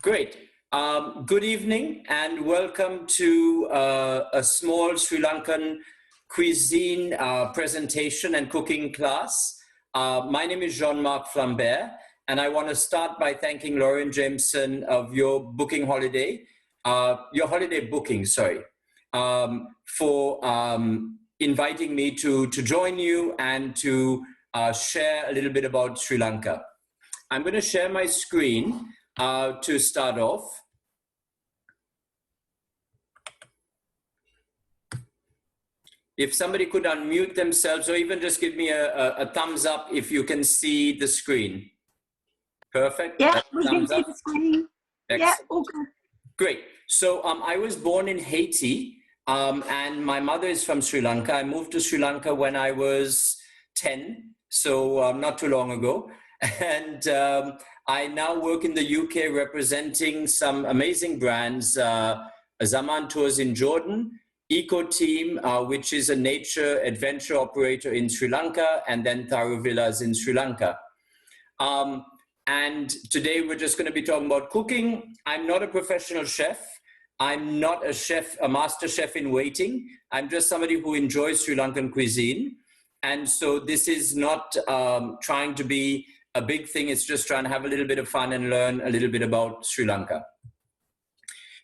Great. Good evening and welcome to a small Sri Lankan cuisine presentation and cooking class. My name is Jean-Marc Flambert, and I want to start by thanking Lauryn Jameson of your holiday booking, for inviting me to join you and to share a little bit about Sri Lanka. I'm going to share my screen to start off. If somebody could unmute themselves or even just give me a thumbs up if you can see the screen. Perfect. Yeah, we can see the screen. Excellent. Yeah, all good. Great. So I was born in Haiti and my mother is from Sri Lanka. I moved to Sri Lanka when I was 10, so not too long ago. And I now work in the UK representing some amazing brands, Zaman Tours in Jordan, Eco Team, which is a nature adventure operator in Sri Lanka, and then Tharu Villas in Sri Lanka. And today we're just going to be talking about cooking. I'm not a professional chef. I'm not a chef, a master chef in waiting. I'm just somebody who enjoys Sri Lankan cuisine. And so this is not trying to be a big thing. It's just trying to have a little bit of fun and learn a little bit about Sri Lanka.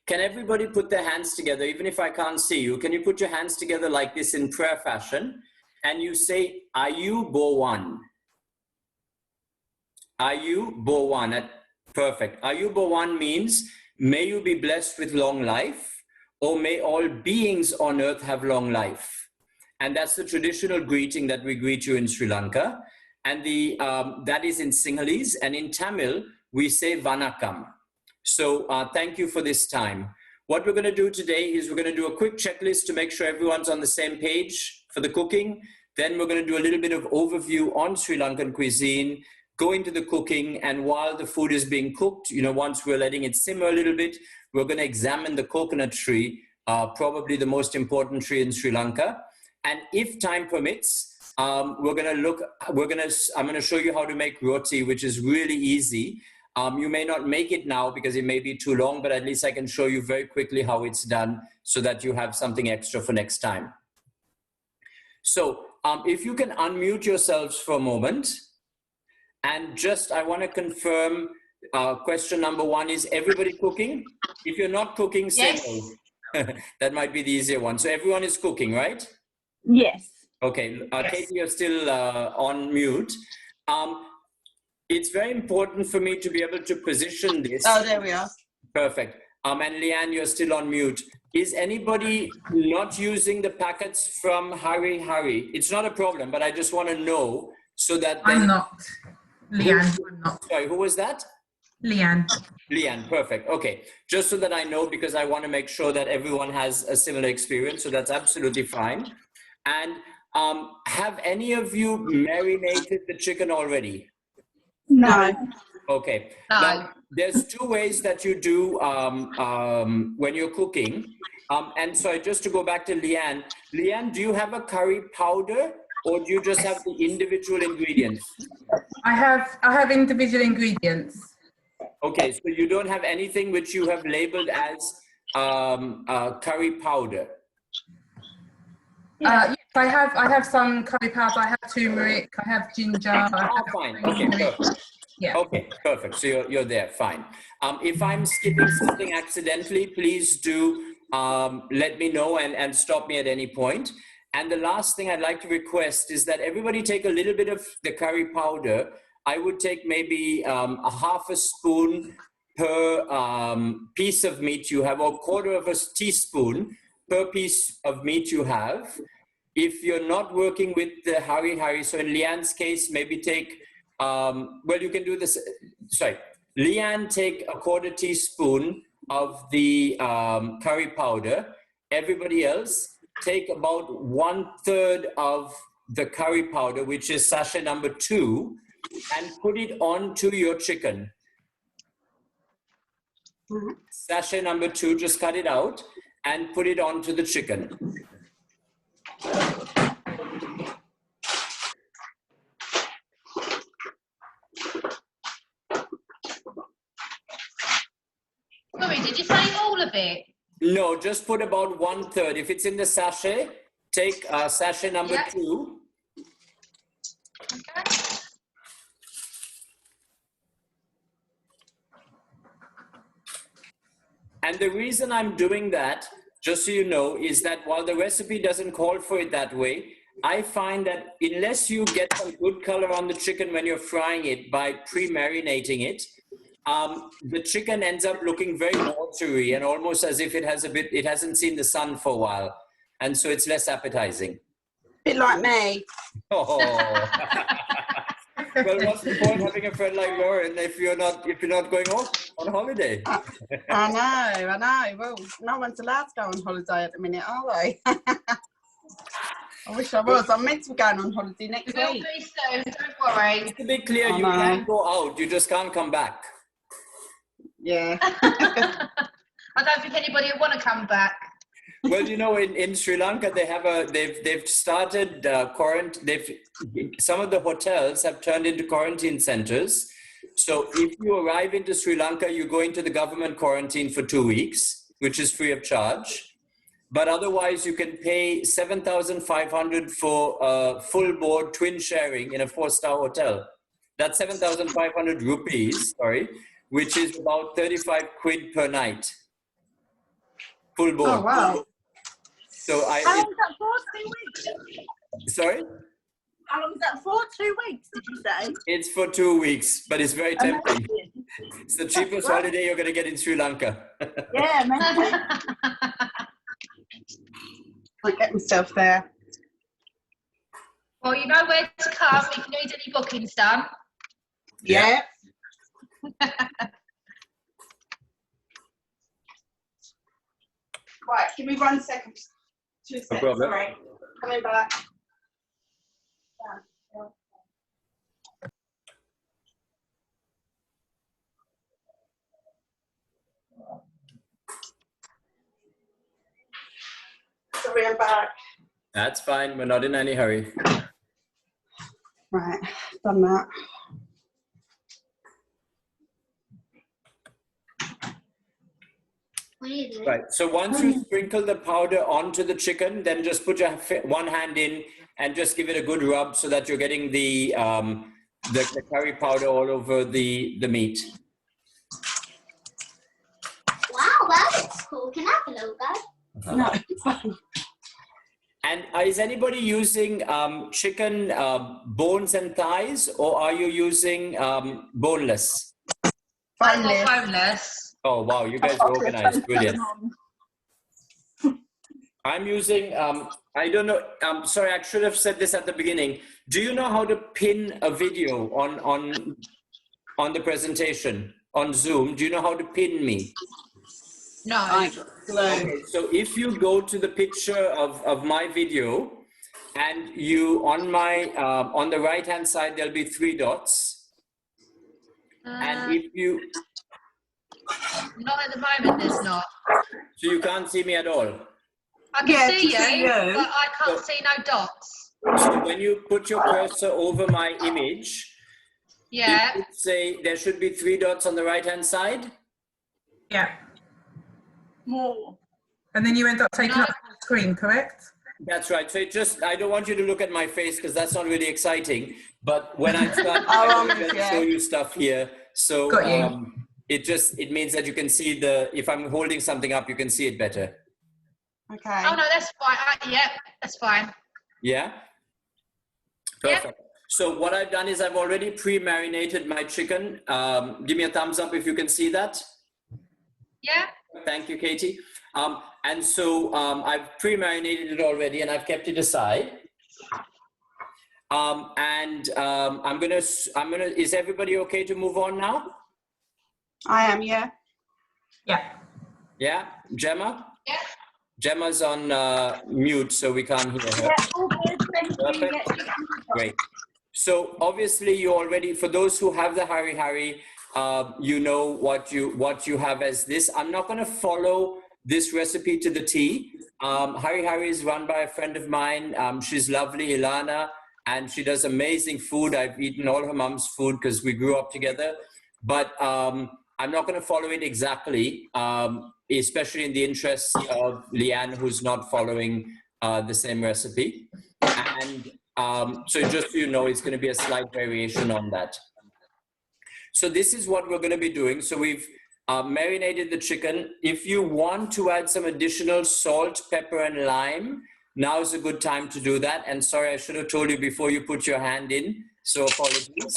Can everybody put their hands together? Even if I can't see you, can you put your hands together like this in prayer fashion? And you say, Ayu Bowan. Ayu Bowan. Perfect. Ayu Bowan means, may you be blessed with long life, or may all beings on earth have long life. And that's the traditional greeting that we greet you in Sri Lanka. And that is in Sinhalese, and in Tamil, we say Vanakkam. So thank you for this time. What we're going to do today is we're going to do a quick checklist to make sure everyone's on the same page for the cooking. Then we're going to do a little bit of overview on Sri Lankan cuisine, go into the cooking, and while the food is being cooked, once we're letting it simmer a little bit, we're going to examine the coconut tree, probably the most important tree in Sri Lanka. And if time permits, I'm going to show you how to make roti, which is really easy. You may not make it now because it may be too long, but at least I can show you very quickly how it's done so that you have something extra for next time. So if you can unmute yourselves for a moment, and I want to confirm question number one, is everybody cooking? If you're not cooking, say no. That might be the easier one. So everyone is cooking, right? Yes. Okay, Yes. Katie, you're still on mute. It's very important for me to be able to position this. Oh, there we are. Perfect. And Leanne, you're still on mute. Is anybody not using the packets from Hari Hari? It's not a problem, but I just want to know so that then... I'm not. Leanne, I'm not. Sorry, who was that? Leanne. Leanne, perfect. Okay, just so that I know, because I want to make sure that everyone has a similar experience, so that's absolutely fine. And have any of you marinated the chicken already? No. Okay. No. Now, there's two ways that you do when you're cooking. And so just to go back to Leanne. Leanne, do you have a curry powder or do you just have the individual ingredients? I have individual ingredients. Okay, so you don't have anything which you have labeled as curry powder? Yes, I have some curry powder. I have turmeric. I have ginger. Fine. Okay, perfect. Yeah. Okay, perfect. So you're there. Fine. If I'm skipping something accidentally, please do let me know and stop me at any point. And the last thing I'd like to request is that everybody take a little bit of the curry powder. I would take maybe a half a spoon per piece of meat you have, or a quarter of a teaspoon per piece of meat you have. If you're not working with the Hari Hari, so in Leanne's case, maybe take, well, you can do this, sorry. Leanne, take a quarter teaspoon of the curry powder. Everybody else, take about 1/3 of the curry powder, which is sachet number 2, and put it onto your chicken. Sachet number 2, just cut it out and put it onto the chicken. Sorry, did you say all of it? No, just put about 1/3. If it's in the sachet, take sachet number Yeah. 2. Okay. And the reason I'm doing that, just so you know, is that while the recipe doesn't call for it that way, I find that unless you get some good color on the chicken when you're frying it by pre-marinating it, the chicken ends up looking very watery and almost as if it hasn't seen the sun for a while. And so it's less appetizing. Bit like me. Oh. Well, what's the point having a friend like Lauryn if you're not going off on holiday? I know. Well, no one's allowed to go on holiday at the minute, are they? I wish I was. I'm meant to be going on holiday next We'll week. be soon, don't worry. Just to be clear, you know. can go out, you just can't come back. Yeah. I don't think anybody will want to come back. Well, you know, in Sri Lanka, they've started some of the hotels have turned into quarantine centers. So if you arrive into Sri Lanka, you go into the government quarantine for 2 weeks, which is free of charge. But otherwise, you can pay 7,500 for full board twin sharing in a 4-star hotel. That's 7,500 rupees, sorry, which is about 35 quid per night. Full board. Oh, wow. So How long was that for? 2 weeks? Sorry? How long was that for? 2 weeks, did you say? It's for 2 weeks, but it's very tempting. Amazing. It's the cheapest holiday you're going to get in Sri Lanka. Yeah, amazing. I'll get myself there. Well, you know where to come if you need any bookings done. Yeah. Right, give me 1 second. 2 seconds. problem. Sorry. Coming back. Sorry, I'm back. That's fine. We're not in any hurry. Right, done that. Right. So once you sprinkle the powder onto the chicken, then just put your one hand in and just give it a good rub so that you're getting the curry powder all over the meat. Wow, that looks cool. Can I have a little go? No, it's fine. And is anybody using chicken boneless. bones and thighs, or are you using boneless? I've got boneless. Oh, wow, you guys are organized. Brilliant. I'm using, I don't know, sorry, I should have said this at the beginning. Do you know how to pin a video on the presentation on Zoom? Do you know how to pin me? No. Okay, so if you go to the picture of my video and you, on the right-hand side, there'll be 3 dots. And if you... Not at the moment, there's not. So you can't see me at all. I can see you, you. but I can't see no dots. So when you put your cursor over my image, Yeah. it would say there should be 3 dots on the right-hand side. Yeah. More. And then you end up taking up the whole screen, correct? That's right. So I don't want you to look at my face because that's not really exciting. But when I start, Oh, I will yeah. show you stuff here. So Got you. it means that you can see if I'm holding something up, you can see it better. Okay. Oh no, that's fine. Yeah, that's fine. Yeah? Perfect. So what I've done is I've already pre-marinated my chicken. Give me a thumbs up if you can see that. Yeah. Thank you, Katie. And so I've pre-marinated it already and I've kept it aside. I'm gonna, is everybody okay to move on now? I am, yeah. Yeah. Yeah? Gemma? Yeah. Gemma's on mute, so we can't hear her. Yeah, all good. Thank you. Perfect. Yeah. Great. So obviously you already, for those who have the Hari Hari, you know what you have as this. I'm not going to follow this recipe to the T. Hari Hari is run by a friend of mine. She's lovely, Ilana, and she does amazing food. I've eaten all her mom's food because we grew up together. But I'm not going to follow it exactly, especially in the interest of Leanne, who's not following the same recipe. And so just so you know, it's going to be a slight variation on that. So this is what we're going to be doing. So we've marinated the chicken. If you want to add some additional salt, pepper, and lime, now is a good time to do that. And sorry, I should have told you before you put your hand in. So apologies.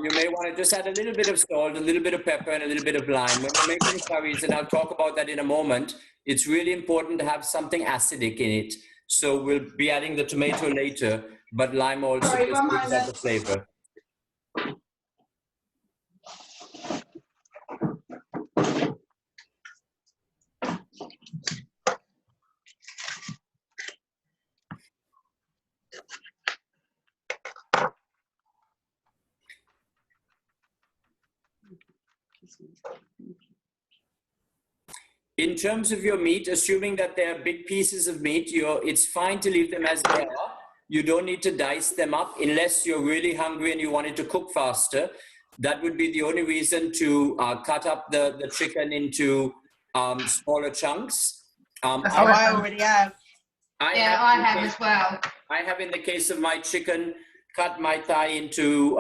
You may want to just add a little bit of salt, a little bit of pepper, and a little bit of lime. When we're making curries, and I'll talk about that in a moment, it's really important to have something acidic in it. So we'll be adding the tomato later, but lime also just brings out the flavor. In terms of your meat, assuming that they are big pieces of meat, it's fine to leave them as they are. You don't need to dice them up unless you're really hungry and you want it to cook faster. That would be the only reason to cut up the chicken into smaller chunks. I already have. I have as well. I have, in the case of my chicken, cut my thigh into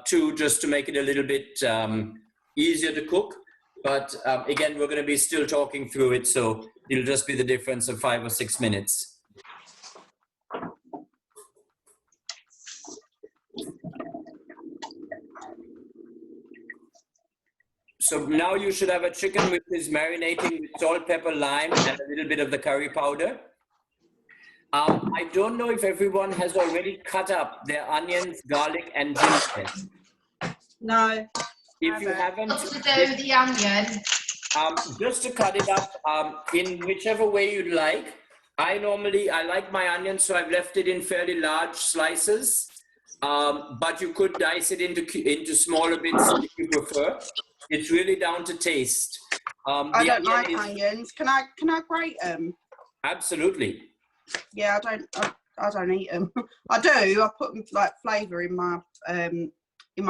two just to make it a little bit easier to cook. But again, we're going to be still talking through it, so it'll just be the difference of 5 or 6 minutes. So now you should have a chicken which is marinating with salt, pepper, lime, and a little bit of the curry powder. I don't know if everyone has already cut up their onions, garlic, and ginger. No. If you haven't, What to do the onion? just to cut it up in whichever way you'd like. I like my onions, so I've left it in fairly large slices. But you could dice it into smaller bits if you prefer. It's really down to taste. I don't like onions. Can I grate them? Absolutely. Yeah, I don't eat them. I do. I put them like flavour in my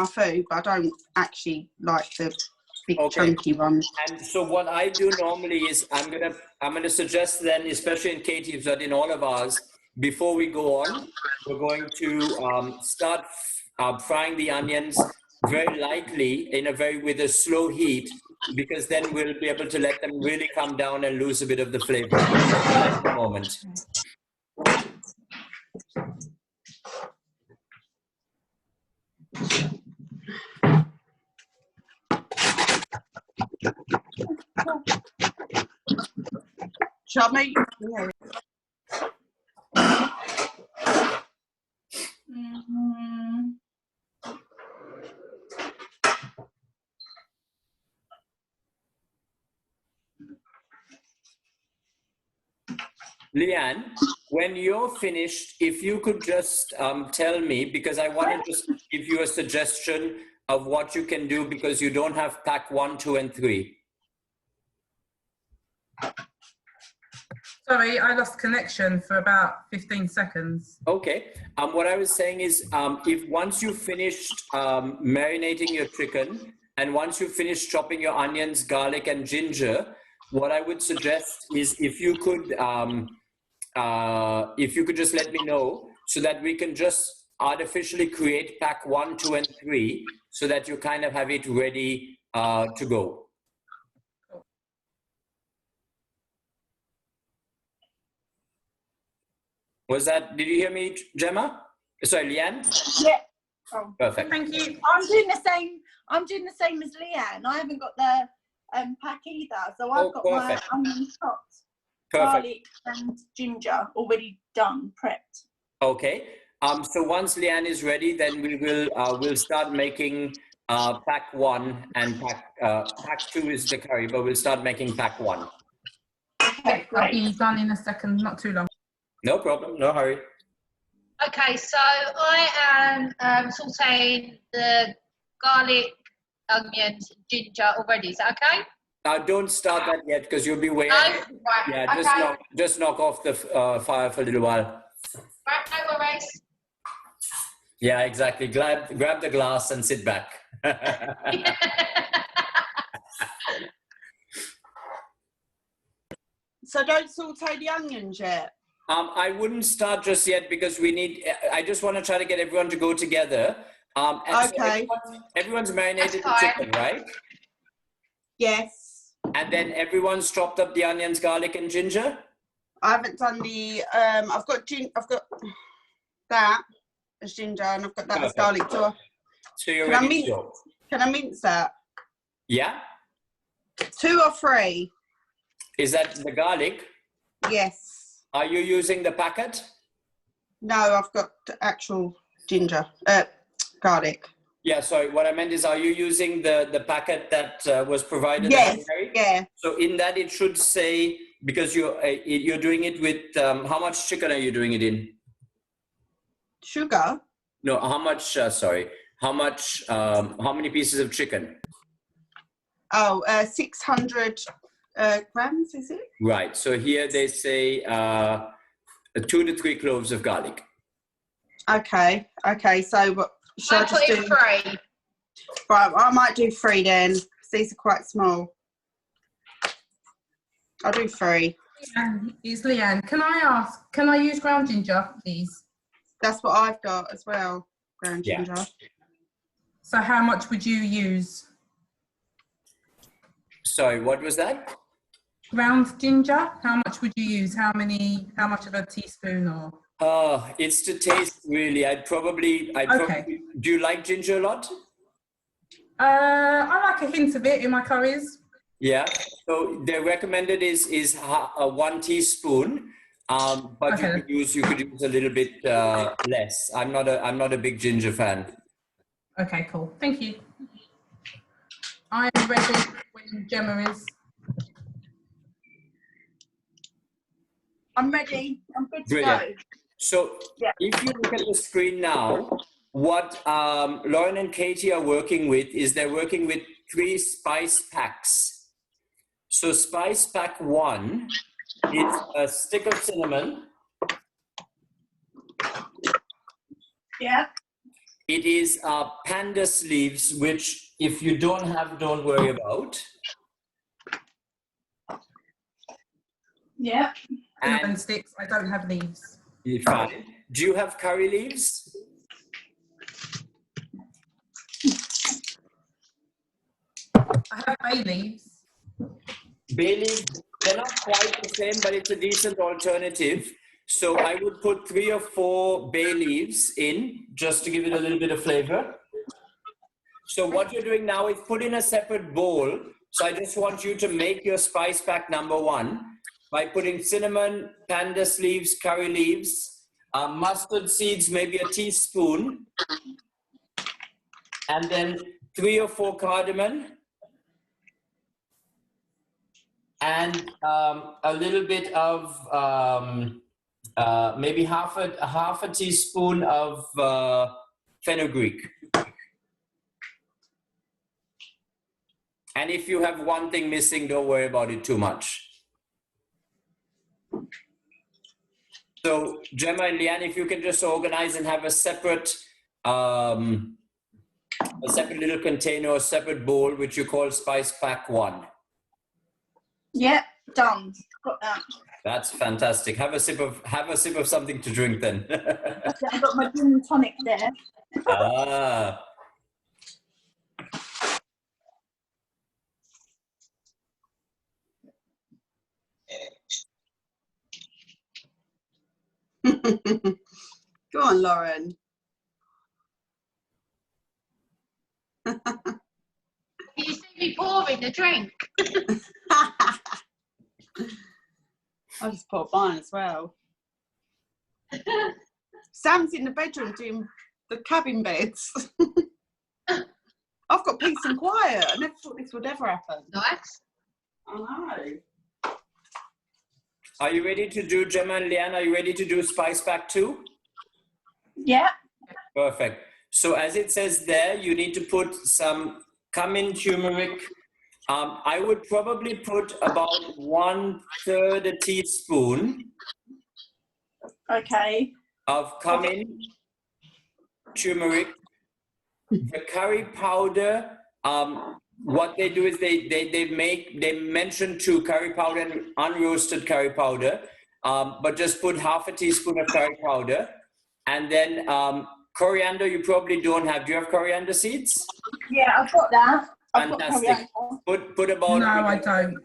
food, but I don't actually like the big chunky ones. And so what I do normally is I'm gonna suggest then, especially in Katie's, but in all of ours, before we go on, we're going to start frying the onions very lightly with a slow heat, because then we'll be able to let them really come down and lose a bit of the flavor at the moment. Shall I make? Yeah. Leanne, when you're finished, if you could just tell me, because I want to just give you a suggestion of what you can do, because you don't have pack 1, 2, and 3. Sorry, I lost connection for about 15 seconds. Okay. What I was saying is, if once you've finished marinating your chicken, and once you've finished chopping your onions, garlic, and ginger, what I would suggest is if you could just let me know, so that we can just artificially create pack 1, 2, and 3, so that you kind of have it ready to go. Did you hear me, Gemma? Sorry, Leanne? Yeah. Oh. Perfect. Thank you. I'm doing the same as Leanne. I haven't got the pack either, so I've got perfect. my onion chopped, Perfect. garlic and ginger already done, prepped. Okay. So once Leanne is ready, then we will we'll start making pack 1, and pack 2 is the curry, but we'll start making pack 1. Okay, I'll great. be done in a second, not too long. No problem, no hurry. Okay, so I am sauteing the garlic, onions, ginger already. Is that okay? Don't start that yet, because you'll be way No? ahead. Right, Yeah, okay. just knock off the fire for a little while. Right, no worries. Yeah, exactly. Grab the glass and sit back. So don't saute the onions yet. I wouldn't start just yet because I just want to try to get everyone to go together. And Okay. so everyone's marinated the That's fine. chicken, right? Yes. And then everyone's chopped up the onions, garlic, and ginger. I haven't done the. I've got that as ginger, and I've got that as Perfect. garlic. So you're Can I ready to mince? go. Can I mince that? Yeah? 2 or 3? Is that the garlic? Yes. Are you using the packet? No, I've got the actual ginger, garlic. Yeah, sorry. What I meant is, are you using the packet that was provided? Yes. at Mary? Yeah. So in that, it should say, because you're doing it with, how much chicken are you doing it in? Sugar. No, how much, sorry. How many pieces of chicken? Oh, 600 grams, is it? Right. So here they say 2 to 3 cloves of garlic. Okay. Okay. So what should I I just put do? in 3. Right. I might do 3 then. 'Cause these are quite small. I'll do 3. It's Leanne. Can I ask, can I use ground ginger, please? That's what I've got as well. Ground Yeah. ginger. So how much would you use? Sorry, what was that? Ground ginger, how much would you use? How much of a teaspoon or? It's to taste, really. I'd probably, Okay. do you like ginger a lot? I like a hint of it in my curries. Yeah. So the recommended is 1 teaspoon, but Okay. you could use a little bit less. I'm not a big ginger fan. Okay, cool. Thank you. I am ready when Gemma is. I'm ready. I'm good to Brilliant. go. So Yeah. if you look at the screen now, what Lauryn and Katie are working with is they're working with 3 spice packs. So spice pack 1 is a stick of cinnamon. Yeah. It is panda sleeves, which if you don't have, don't worry about. Yeah. Cinnamon And sticks. I don't have leaves. fine. Do you have curry leaves? I have bay leaves. Bay leaves, they're not quite the same, but it's a decent alternative. So I would put 3 or 4 bay leaves in, just to give it a little bit of flavor. So what you're doing now is put in a separate bowl. So I just want you to make your spice pack number 1 by putting cinnamon, panda leaves, curry leaves, mustard seeds, maybe a teaspoon, and then 3 or 4 cardamom, and a little bit of maybe half a teaspoon of fenugreek. And if you have one thing missing, don't worry about it too much. So Gemma and Leanne, if you can just organize and have a separate little container or separate bowl, which you call spice pack 1. Yeah. Done. Got that. That's fantastic. Have a sip of something to drink then. Okay, I've got my gin and tonic there. Ah. Go on, Lauryn. You see me pouring the drink. I just poured mine as well. Sam's in the bedroom doing the cabin beds. I've got peace and quiet. I never thought this would ever happen. Nice. I know. Are you ready to do, Gemma and Leanne, are you ready to do spice pack 2? Yeah. Perfect. So as it says there, you need to put some cumin, turmeric. I would probably put about 1/3 a teaspoon Okay. of cumin turmeric. The curry powder, what they do is they mention two, curry powder and unroasted curry powder, but just put half a teaspoon of curry powder. And then coriander, you probably don't have. Do you have coriander seeds? Yeah, I've got that. I've got Fantastic. coriander. Put about. No, I don't.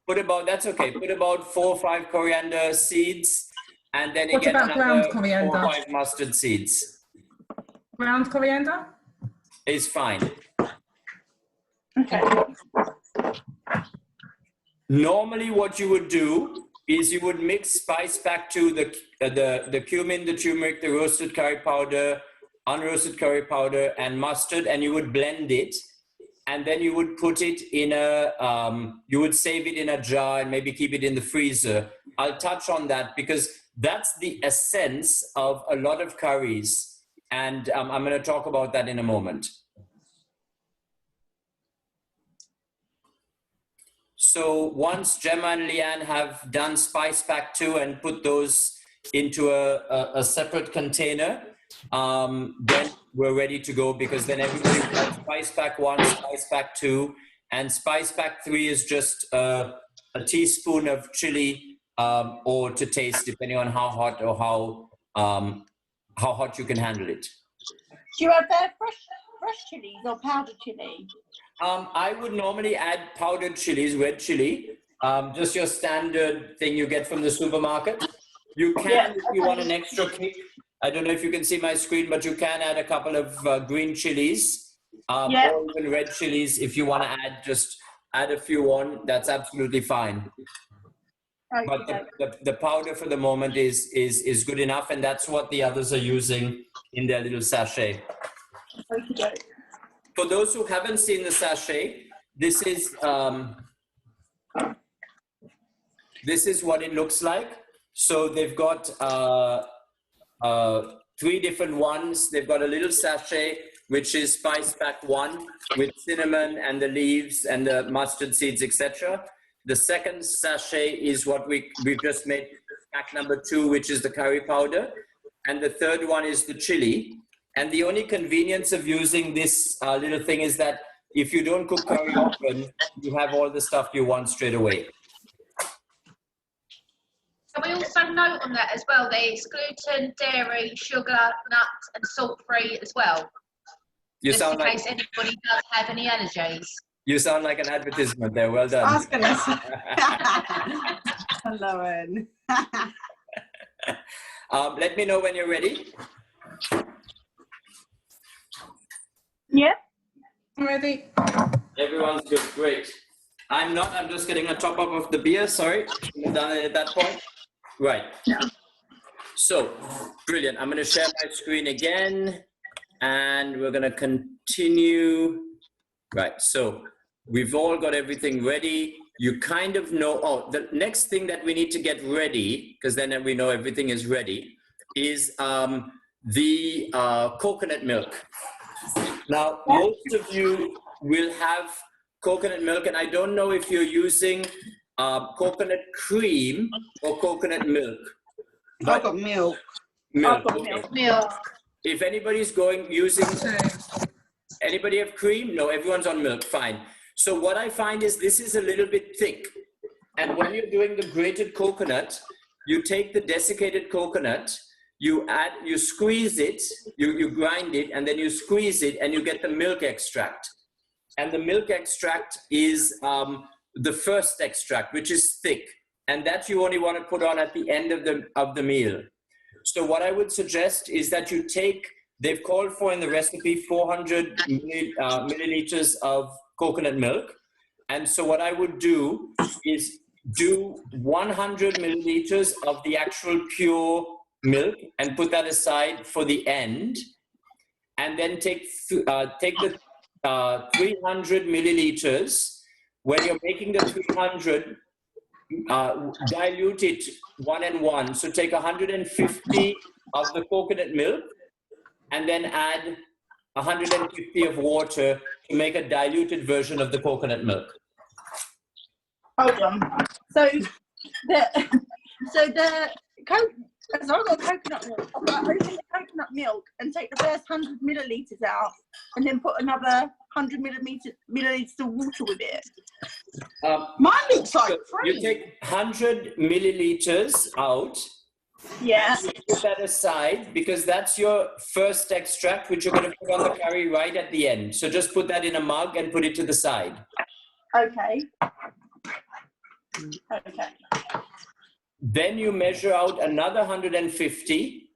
Put about, that's okay. Put about 4 or 5 coriander seeds, and then What again about ground another 4 coriander? or 5 mustard seeds. Ground coriander? Is fine. Okay. Normally, what you would do is you would mix spice pack to the cumin, the turmeric, the roasted curry powder, unroasted curry powder, and mustard, and you would blend it. And then you would put it in you would save it in a jar and maybe keep it in the freezer. I'll touch on that because that's the essence of a lot of curries. And I'm going to talk about that in a moment. So once Gemma and Leanne have done Spice Pack 2 and put those into a separate container, then we're ready to go, because then everybody will have Spice Pack 1, Spice Pack 2, and Spice Pack 3 is just a teaspoon of chili or to taste, depending on how hot or how hot you can handle it. Do you have fresh chilies or powdered chili? I would normally add powdered chilies, red chili, just your standard thing you get from the supermarket. You can, if you want an extra kick. I don't know if you can see my screen, but you can add a couple of green chilies or even red chilies. If you want to add, just add a few on. That's absolutely fine. Okay. But the powder for the moment is good enough, and that's what the others are using in their little sachet. Okay. For those who haven't seen the sachet, this is what it looks like. So they've got 3 different ones. They've got a little sachet, which is Spice Pack 1 with cinnamon and the leaves and the mustard seeds, etc. The second sachet is what we've just made, pack number 2, which is the curry powder. And the third one is the chili. And the only convenience of using this little thing is that if you don't cook curry often, you have all the stuff you want straight away. Can we also note on that as well, that it's gluten, dairy, sugar, nuts, and salt-free as well? You just sound in like, case anybody does have any allergies. you sound like an advertisement there. Well done. I was going to say. Lauren. Let me know when you're ready. Yeah. Ready? Everyone's good. Great. I'm not. I'm just getting a top up of the beer. Sorry. Shouldn't have done it at that point. Right. So, brilliant. I'm going to share my screen again, and we're going to continue. Right. So, we've all got everything ready. You kind of know. Oh, the next thing that we need to get ready, because then we know everything is ready, is the coconut milk. Now, most of you will have coconut milk, and I don't know if you're using coconut cream or coconut milk. I've got milk. Milk. I've got Okay. milk. If anybody's using, anybody have cream? No, everyone's on milk. Fine. So what I find is this is a little bit thick, and when you're doing the grated coconut, you take the desiccated coconut. You squeeze it, you grind it, and then you squeeze it, and you get the milk extract. And the milk extract is the first extract, which is thick. And that you only want to put on at the end of the meal. So what I would suggest is that you take, they've called for in the recipe 400 milliliters of coconut milk. And so what I would do is do 100 milliliters of the actual pure milk and put that aside for the end, and then take the 300 milliliters. When you're making the 300, dilute it 1 and 1. So take 150 of the coconut milk and then add 150 of water to make a diluted version of the coconut milk. Hold on. So the So I've got coconut milk. I've got to open the coconut milk and take the first 100 millilitres out, and then put another 100 millilitres of water with it. Mine looks like So cream. you take 100 milliliters out. Yeah. Put that aside because that's your first extract, which you're going to put on the curry right at the end. So just put that in a mug and put it to the side. Okay. Okay. Then you measure out another 150.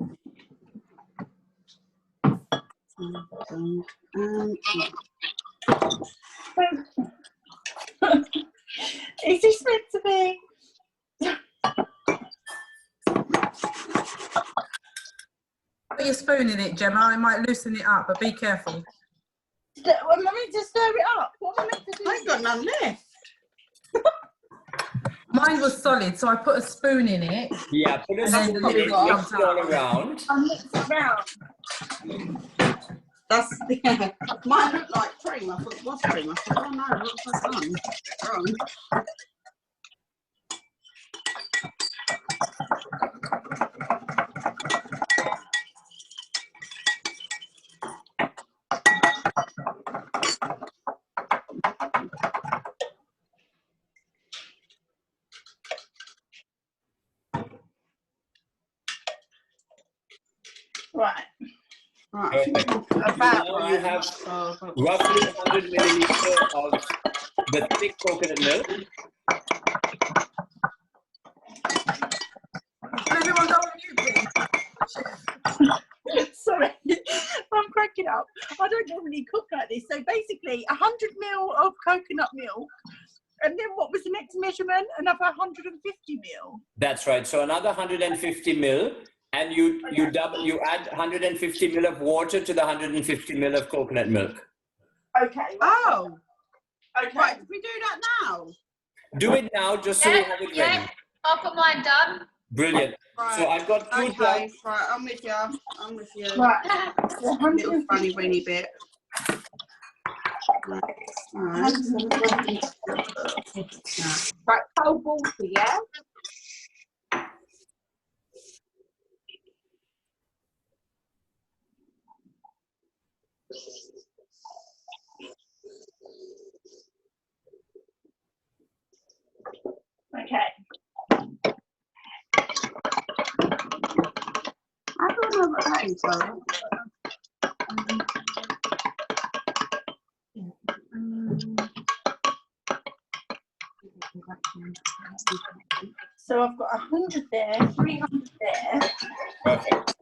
Is this meant to be? Put your spoon in it, Gemma. I might loosen it up, but be careful. Am I meant to stir it up? What am I meant to do? I ain't got none left. Mine was solid, so I put a spoon in it. Yeah, put a And then spoon the in it, liquid mix comes it all out. around. I'm mixing it round. That's yeah. Mine looked like cream. I thought it was cream. I thought, oh no, what's that done? Wrong. Right. Right, I think Perfect. about Now right. you have So, roughly 100 milliliters of the thick coconut milk. Can everyone go on mute, please? Sorry, I'm cracking up. I don't normally cook like this. So basically, 100 ml of coconut milk, and then what was the next measurement? Another 150 ml. That's right. So another 150 mil, and you add 150 mil of water to the 150 mil of coconut milk. Okay. Right. oh, Okay. right. Did we do that now? Do it now, just so we have it Yeah, ready. I've got mine done. Brilliant. Right. So I've got two Okay. jugs. Right. I'm with you. I'm with you. Right. Little 150. funny weeny bit. Right. Right. Right. Cold water, yeah. Okay. I don't know what that is, though. So I've got 100 there, 300 there. Perfect.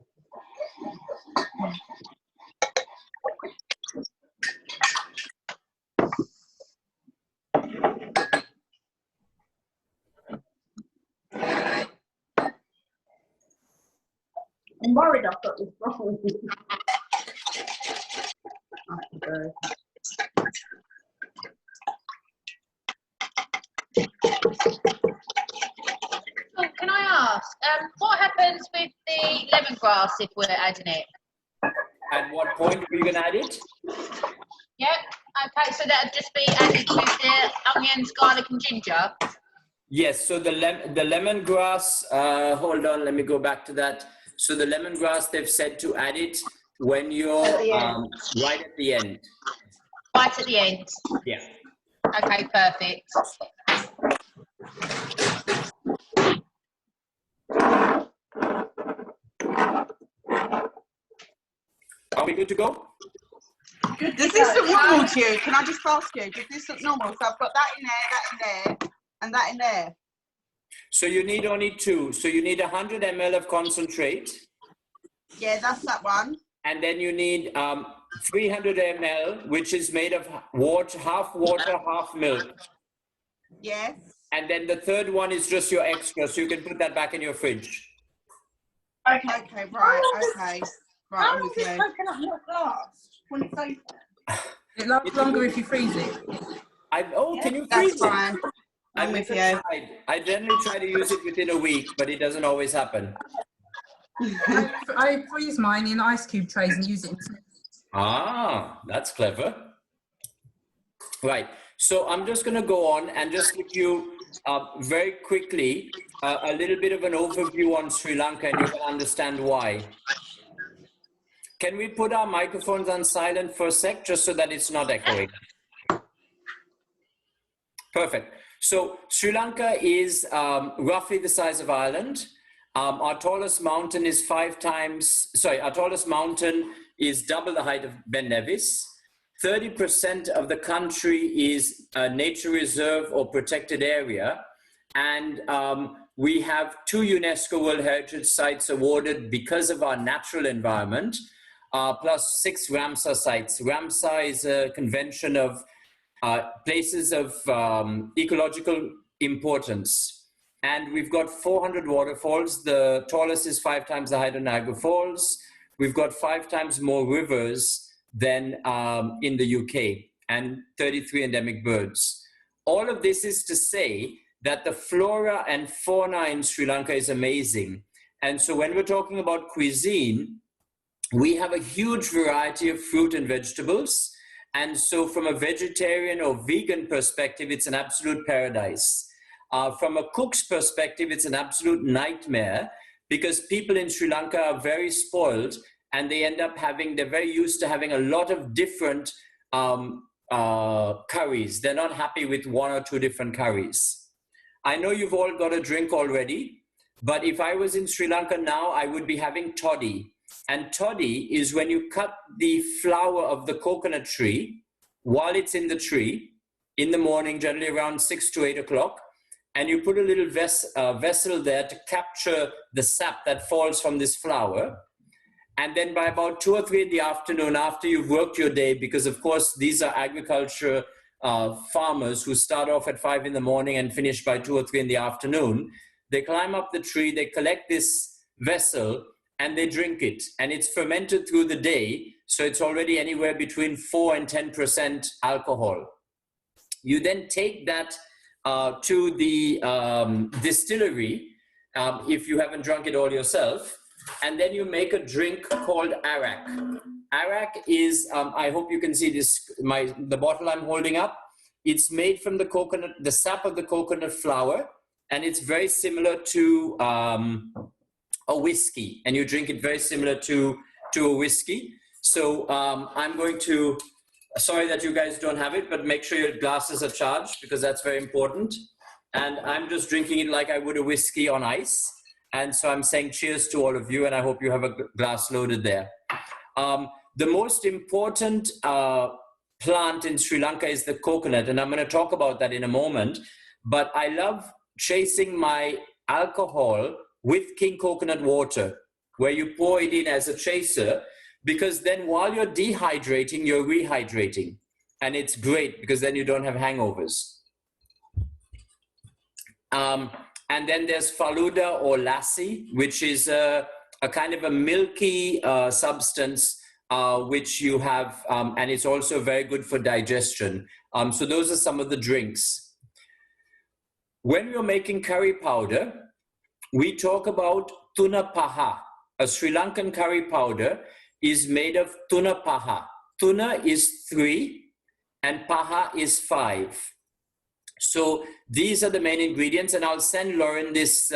I'm worried I've got this wrong. Oh, can I ask, what happens with the lemongrass if we're adding it? At what point are you going to add it? Yep. Okay, so that'd just be added with the onions, garlic, and ginger. Yes, so the lemongrass, hold on, let me go back to that. So the lemongrass, they've said to add it when you're right at the end. Right at the end. Yeah. Okay, perfect. Are we good to go? Does this look normal to you? Can I just ask you? Does this look normal? So I've got that in there, and that in there. So you need only two. So you need 100 ml of concentrate. Yeah, that's that one. And then you need 300 ml, which is made of water, half milk. Yes. And then the third one is just your extra, so you can put that back in your fridge. Okay. Okay, right, okay. Right, How I'm long with does you. coconut milk last when it's open? It lasts longer if you freeze it. Can you That's freeze it? fine. I'm with you. I generally try to use it within a week, but it doesn't always happen. I freeze mine in ice cube trays and use it. Ah, that's clever. Right. So I'm just going to go on and just give you very quickly a little bit of an overview on Sri Lanka, and you can understand why. Can we put our microphones on silent for a sec, just so that it's not echoing? Perfect. So Sri Lanka is roughly the size of Ireland. Our tallest mountain is our tallest mountain is double the height of Ben Nevis. 30% of the country is a nature reserve or protected area. And we have 2 UNESCO World Heritage Sites awarded because of our natural environment, plus 6 Ramsar sites. Ramsar is a convention of places of ecological importance. And we've got 400 waterfalls. The tallest is 5 times the height of Niagara Falls. We've got 5 times more rivers than in the UK, and 33 endemic birds. All of this is to say that the flora and fauna in Sri Lanka is amazing. And so when we're talking about cuisine, we have a huge variety of fruit and vegetables. And so from a vegetarian or vegan perspective, it's an absolute paradise. From a cook's perspective, it's an absolute nightmare, because people in Sri Lanka are very spoiled, and they end up they're very used to having a lot of different curries. They're not happy with 1 or 2 different curries. I know you've all got a drink already, but if I was in Sri Lanka now, I would be having toddy. And toddy is when you cut the flower of the coconut tree while it's in the tree in the morning, generally around 6 to 8 o'clock, and you put a little vessel there to capture the sap that falls from this flower. And then by about 2 or 3 in the afternoon, after you've worked your day, because of course these are agriculture farmers who start off at 5 in the morning and finish by 2 or 3 in the afternoon, they climb up the tree, they collect this vessel, and they drink it. And it's fermented through the day, so it's already anywhere between 4 and 10% alcohol. You then take that to the distillery, if you haven't drunk it all yourself, and then you make a drink called arak. Arak is, I hope you can see this, the bottle I'm holding up. It's made from the coconut, the sap of the coconut flower, and it's very similar to a whiskey, and you drink it very similar to a whiskey. So I'm going to, sorry that you guys don't have it, but make sure your glasses are charged, because that's very important. And I'm just drinking it like I would a whiskey on ice. And so I'm saying cheers to all of you, and I hope you have a glass loaded there. The most important plant in Sri Lanka is the coconut, and I'm going to talk about that in a moment. But I love chasing my alcohol with king coconut water, where you pour it in as a chaser, because then while you're dehydrating, you're rehydrating. And it's great, because then you don't have hangovers. And then there's faluda or lassi, which is a kind of a milky substance which you have, and it's also very good for digestion. So those are some of the drinks. When we're making curry powder, we talk about tuna paha. A Sri Lankan curry powder is made of tuna paha. Tuna is 3 and paha is 5. So these are the main ingredients, and I'll send Lauryn this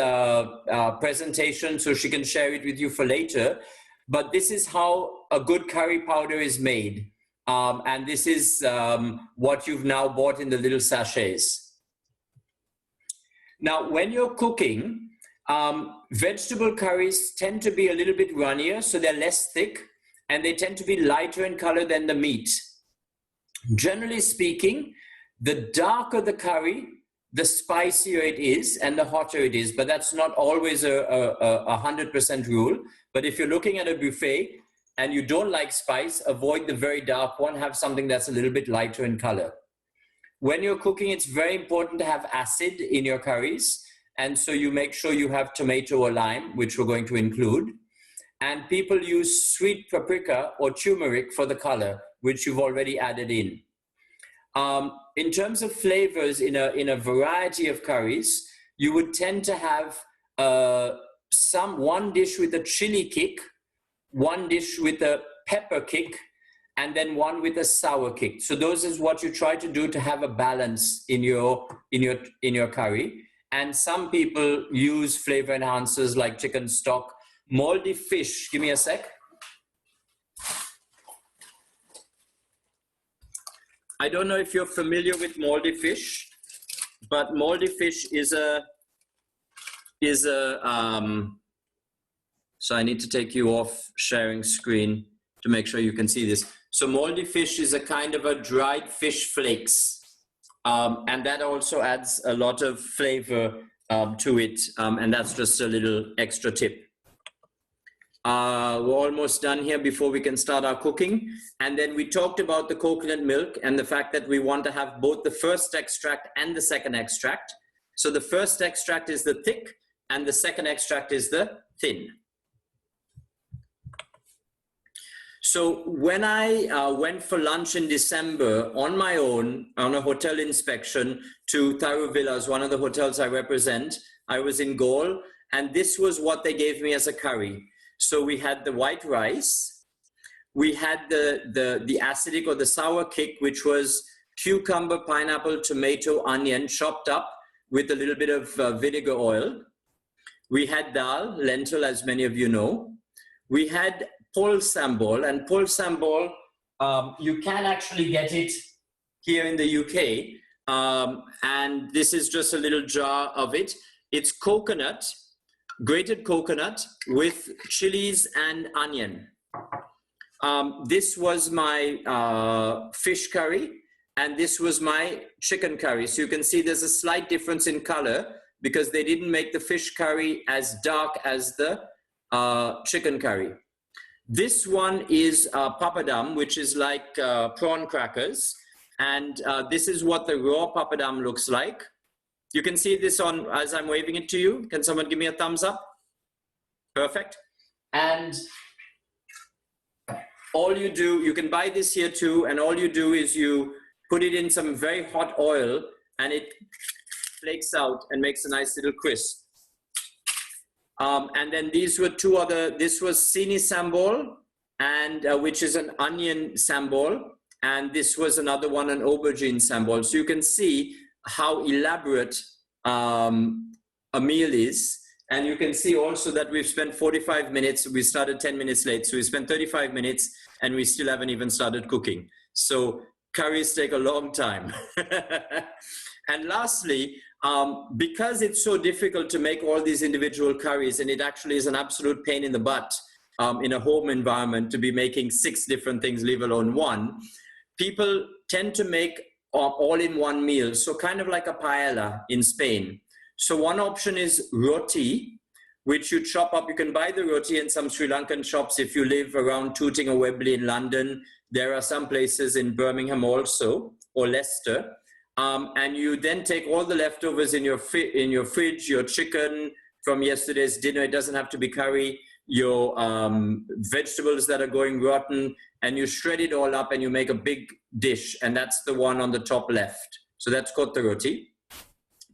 presentation so she can share it with you for later. But this is how a good curry powder is made. And this is what you've now bought in the little sachets. Now, when you're cooking, vegetable curries tend to be a little bit runnier, so they're less thick, and they tend to be lighter in color than the meat. Generally speaking, the darker the curry, the spicier it is and the hotter it is, but that's not always a 100% rule. But if you're looking at a buffet and you don't like spice, avoid the very dark one, have something that's a little bit lighter in color. When you're cooking, it's very important to have acid in your curries, and so you make sure you have tomato or lime, which we're going to include. And people use sweet paprika or turmeric for the color, which you've already added in. In terms of flavors in a variety of curries, you would tend to have one dish with a chili kick, one dish with a pepper kick, and then one with a sour kick. So those is what you try to do to have a balance in your curry. And some people use flavor enhancers like chicken stock. Moldy fish, give me a sec. I don't know if you're familiar with moldy fish, but moldy fish is a so I need to take you off sharing screen to make sure you can see this. So moldy fish is a kind of a dried fish flakes. And that also adds a lot of flavor to it. And that's just a little extra tip. We're almost done here before we can start our cooking. And then we talked about the coconut milk and the fact that we want to have both the first extract and the second extract. So the first extract is the thick and the second extract is the thin. So when I went for lunch in December on my own on a hotel inspection to Tharu Villas, one of the hotels I represent, I was in Gaul, and this was what they gave me as a curry. So we had the white rice, we had the acidic or the sour kick, which was cucumber, pineapple, tomato, onion chopped up with a little bit of vinegar oil. We had dal, lentil, as many of you know. We had pol sambol, and pol sambol, you can actually get it here in the UK. And this is just a little jar of it. It's coconut, grated coconut with chilies and onion. This was my fish curry, and this was my chicken curry. So you can see there's a slight difference in color because they didn't make the fish curry as dark as the chicken curry. This one is papadum, which is like prawn crackers. And this is what the raw papadum looks like. You can see this on, as I'm waving it to you. Can someone give me a thumbs up? Perfect. And all you do, you can buy this here too, and all you do is you put it in some very hot oil and it flakes out and makes a nice little crisp. And then these were two other, this was sini sambol, and which is an onion sambol, and this was another one, an aubergine sambol. So you can see how elaborate a meal is. And you can see also that we've spent 45 minutes, we started 10 minutes late, so we spent 35 minutes and we still haven't even started cooking. So curries take a long time. And lastly, because it's so difficult to make all these individual curries, and it actually is an absolute pain in the butt in a home environment to be making 6 different things, leave alone one, people tend to make all in one meal. So kind of like a paella in Spain. So one option is roti, which you chop up. You can buy the roti in some Sri Lankan shops if you live around Tooting or Webley in London. There are some places in Birmingham also, or Leicester. And you then take all the leftovers in your fridge, your chicken from yesterday's dinner, it doesn't have to be curry, your vegetables that are going rotten, and you shred it all up and you make a big dish, and that's the one on the top left. So that's kotta roti.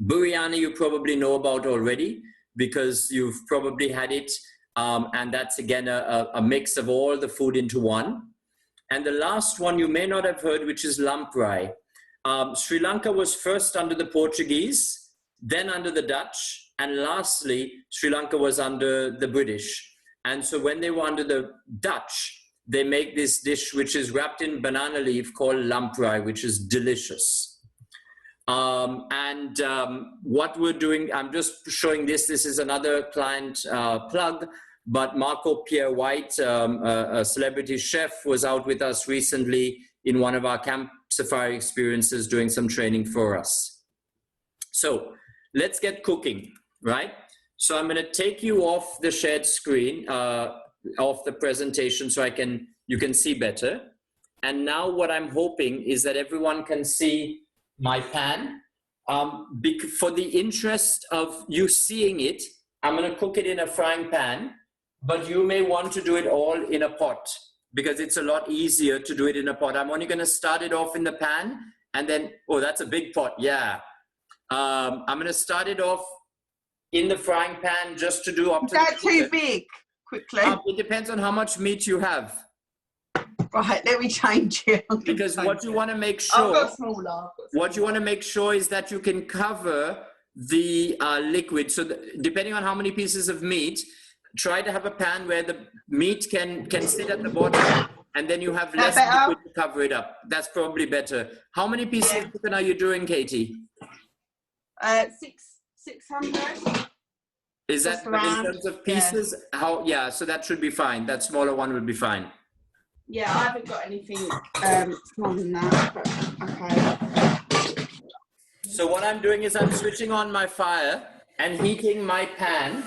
Biryani you probably know about already because you've probably had it, and that's again a mix of all the food into one. And the last one you may not have heard, which is lamprey. Sri Lanka was first under the Portuguese, then under the Dutch, and lastly, Sri Lanka was under the British. And so when they were under the Dutch, they make this dish which is wrapped in banana leaf called lamprey, which is delicious. What we're doing, I'm just showing this. This is another client plug, but Marco Pierre White, a celebrity chef, was out with us recently in one of our camp safari experiences doing some training for us. So let's get cooking, right? So I'm going to take you off the shared screen, off the presentation so you can see better. And now what I'm hoping is that everyone can see my pan. For the interest of you seeing it, I'm going to cook it in a frying pan, but you may want to do it all in a pot because it's a lot easier to do it in a pot. I'm only going to start it off in the pan and then, oh, that's a big pot. Yeah. I'm going to start it off in the frying pan just to do up to Is that too big? Quickly. It depends on how much meat you have. Right, let me change it. Because what you want to make sure, what you want to make sure is that you can cover the liquid. So depending on how many pieces of meat, try to have a pan where the meat can sit at the bottom, and then you have less liquid to cover it up. That's probably better. How many pieces of chicken are you doing, Katie? 600. Is that in terms of pieces? Yeah. So that should be fine. That smaller one would be fine. Yeah, I haven't got anything smaller than that, but okay. So what I'm doing is I'm switching on my fire and heating my pan.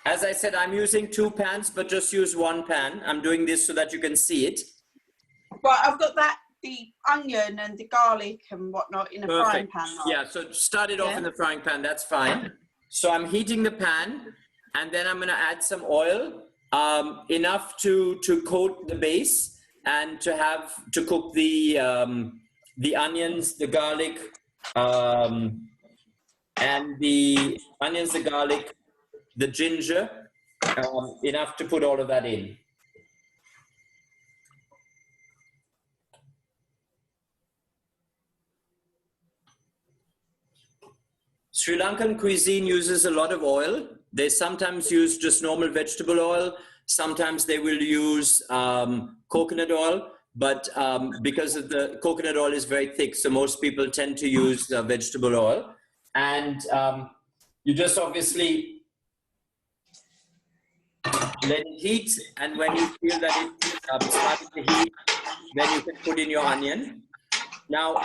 As I said, I'm using 2 pans, but just use 1 pan. I'm doing this so that you can see it. Right, I've got the onion and the garlic and whatnot in a frying pan. Right? Yeah, so start it off in the frying pan, that's fine. So I'm heating the pan, and then I'm gonna add some oil, enough to coat the base and to cook the onions, the garlic, and the onions, the garlic, the ginger, enough to put all of that in. Sri Lankan cuisine uses a lot of oil. They sometimes use just normal vegetable oil. Sometimes they will use coconut oil, but because of the coconut oil is very thick, so most people tend to use vegetable oil. And you just obviously let it heat, and when you feel that it's starting to heat, then you can put in your onion. Now,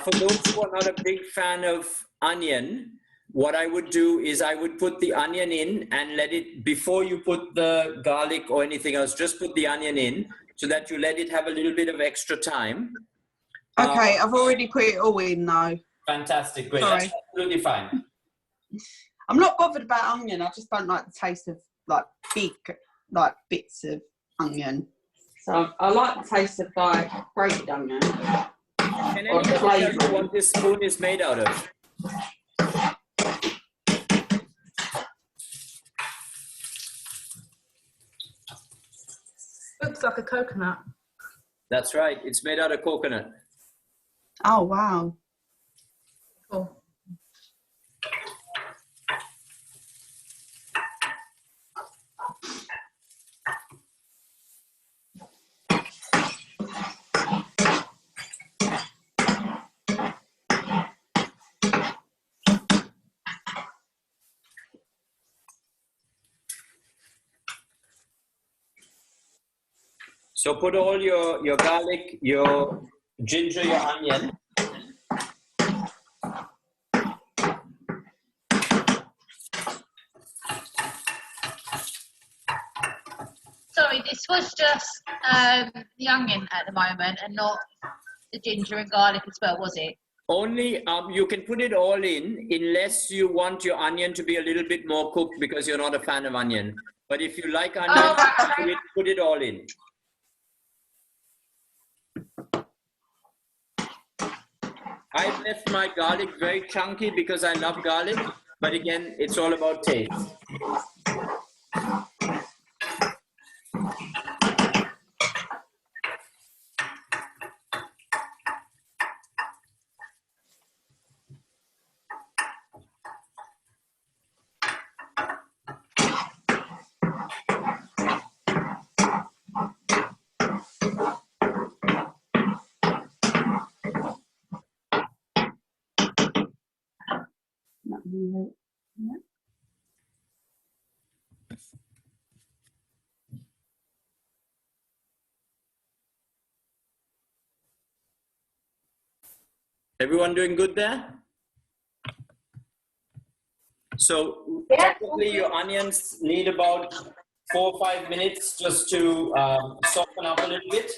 for those who are not a big fan of onion, what I would do is I would put the onion in and let it, before you put the garlic or anything else, just put the onion in so that you let it have a little bit of extra time. Okay, I've already put it all in now. Fantastic, great. Sorry. That's absolutely fine. I'm not bothered about onion. I just don't like the taste of like big, like bits of onion. So I like the taste of like grated onion. Can anyone tell you what this spoon is made out of? Looks like a coconut. That's right. It's made out of coconut. Oh, wow. Cool. So put all your garlic, your ginger, your onion. Sorry, this was just the onion at the moment and not the ginger and garlic as well, was it? Only, you can put it all in unless you want your onion to be a little bit more cooked because you're not a fan of onion. But if you like onion, put it all in. I've left my garlic very chunky because I love garlic, but again, it's all about taste. Everyone doing good there? So technically your onions need about 4 or 5 minutes just to soften up a little bit.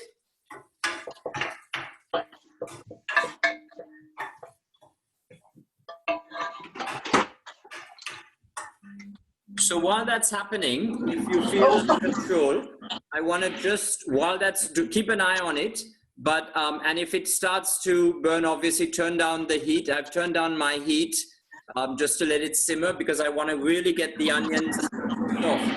So while that's happening, if you feel out of control, I want to just, keep an eye on it. But, and if it starts to burn, obviously turn down the heat. I've turned down my heat just to let it simmer because I want to really get the onions soft.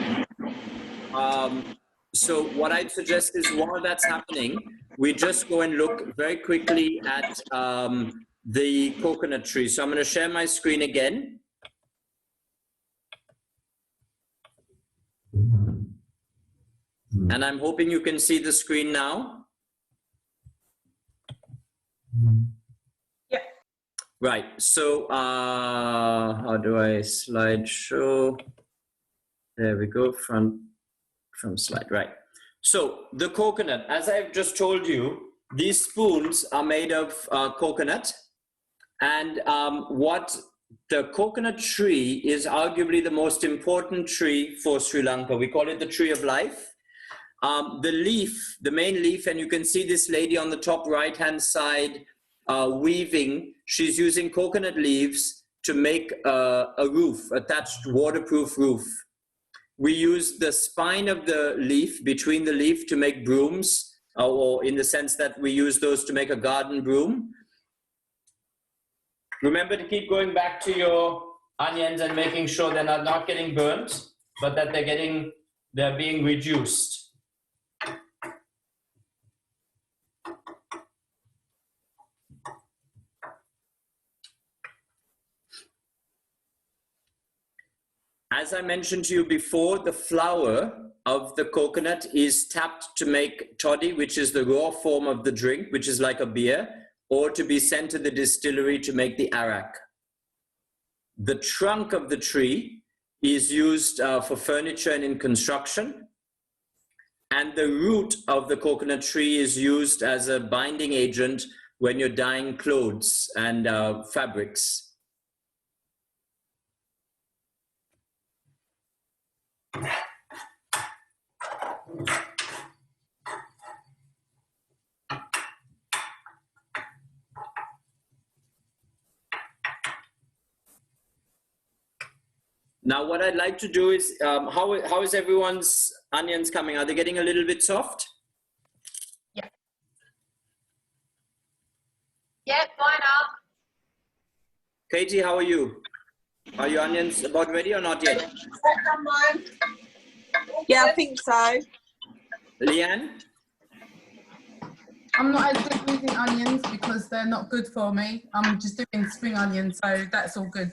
So what I'd suggest is while that's happening, we just go and look very quickly at the coconut tree. So I'm going to share my screen again. And I'm hoping you can see the screen now. Yeah. Right. So how do I slide show? There we go. From slide. Right. So the coconut, as I've just told you, these spoons are made of coconut. And what the coconut tree is arguably the most important tree for Sri Lanka. We call it the tree of life. The leaf, the main leaf, and you can see this lady on the top right-hand side weaving. She's using coconut leaves to make a roof, attached waterproof roof. We use the spine of the leaf, between the leaf, to make brooms, or in the sense that we use those to make a garden broom. Remember to keep going back to your onions and making sure they're not getting burnt, but that they're being reduced. As I mentioned to you before, the flour of the coconut is tapped to make toddy, which is the raw form of the drink, which is like a beer, or to be sent to the distillery to make the arak. The trunk of the tree is used for furniture and in construction. And the root of the coconut tree is used as a binding agent when you're dyeing clothes and fabrics. Now, what I'd like to do is, how is everyone's onions coming? Are they getting a little bit soft? Yeah. Yeah, mine are. Katie, how are you? Are your onions about ready or not yet? Yeah, I think so. Leanne? I'm not as good using onions because they're not good for me. I'm just doing spring onions, so that's all good.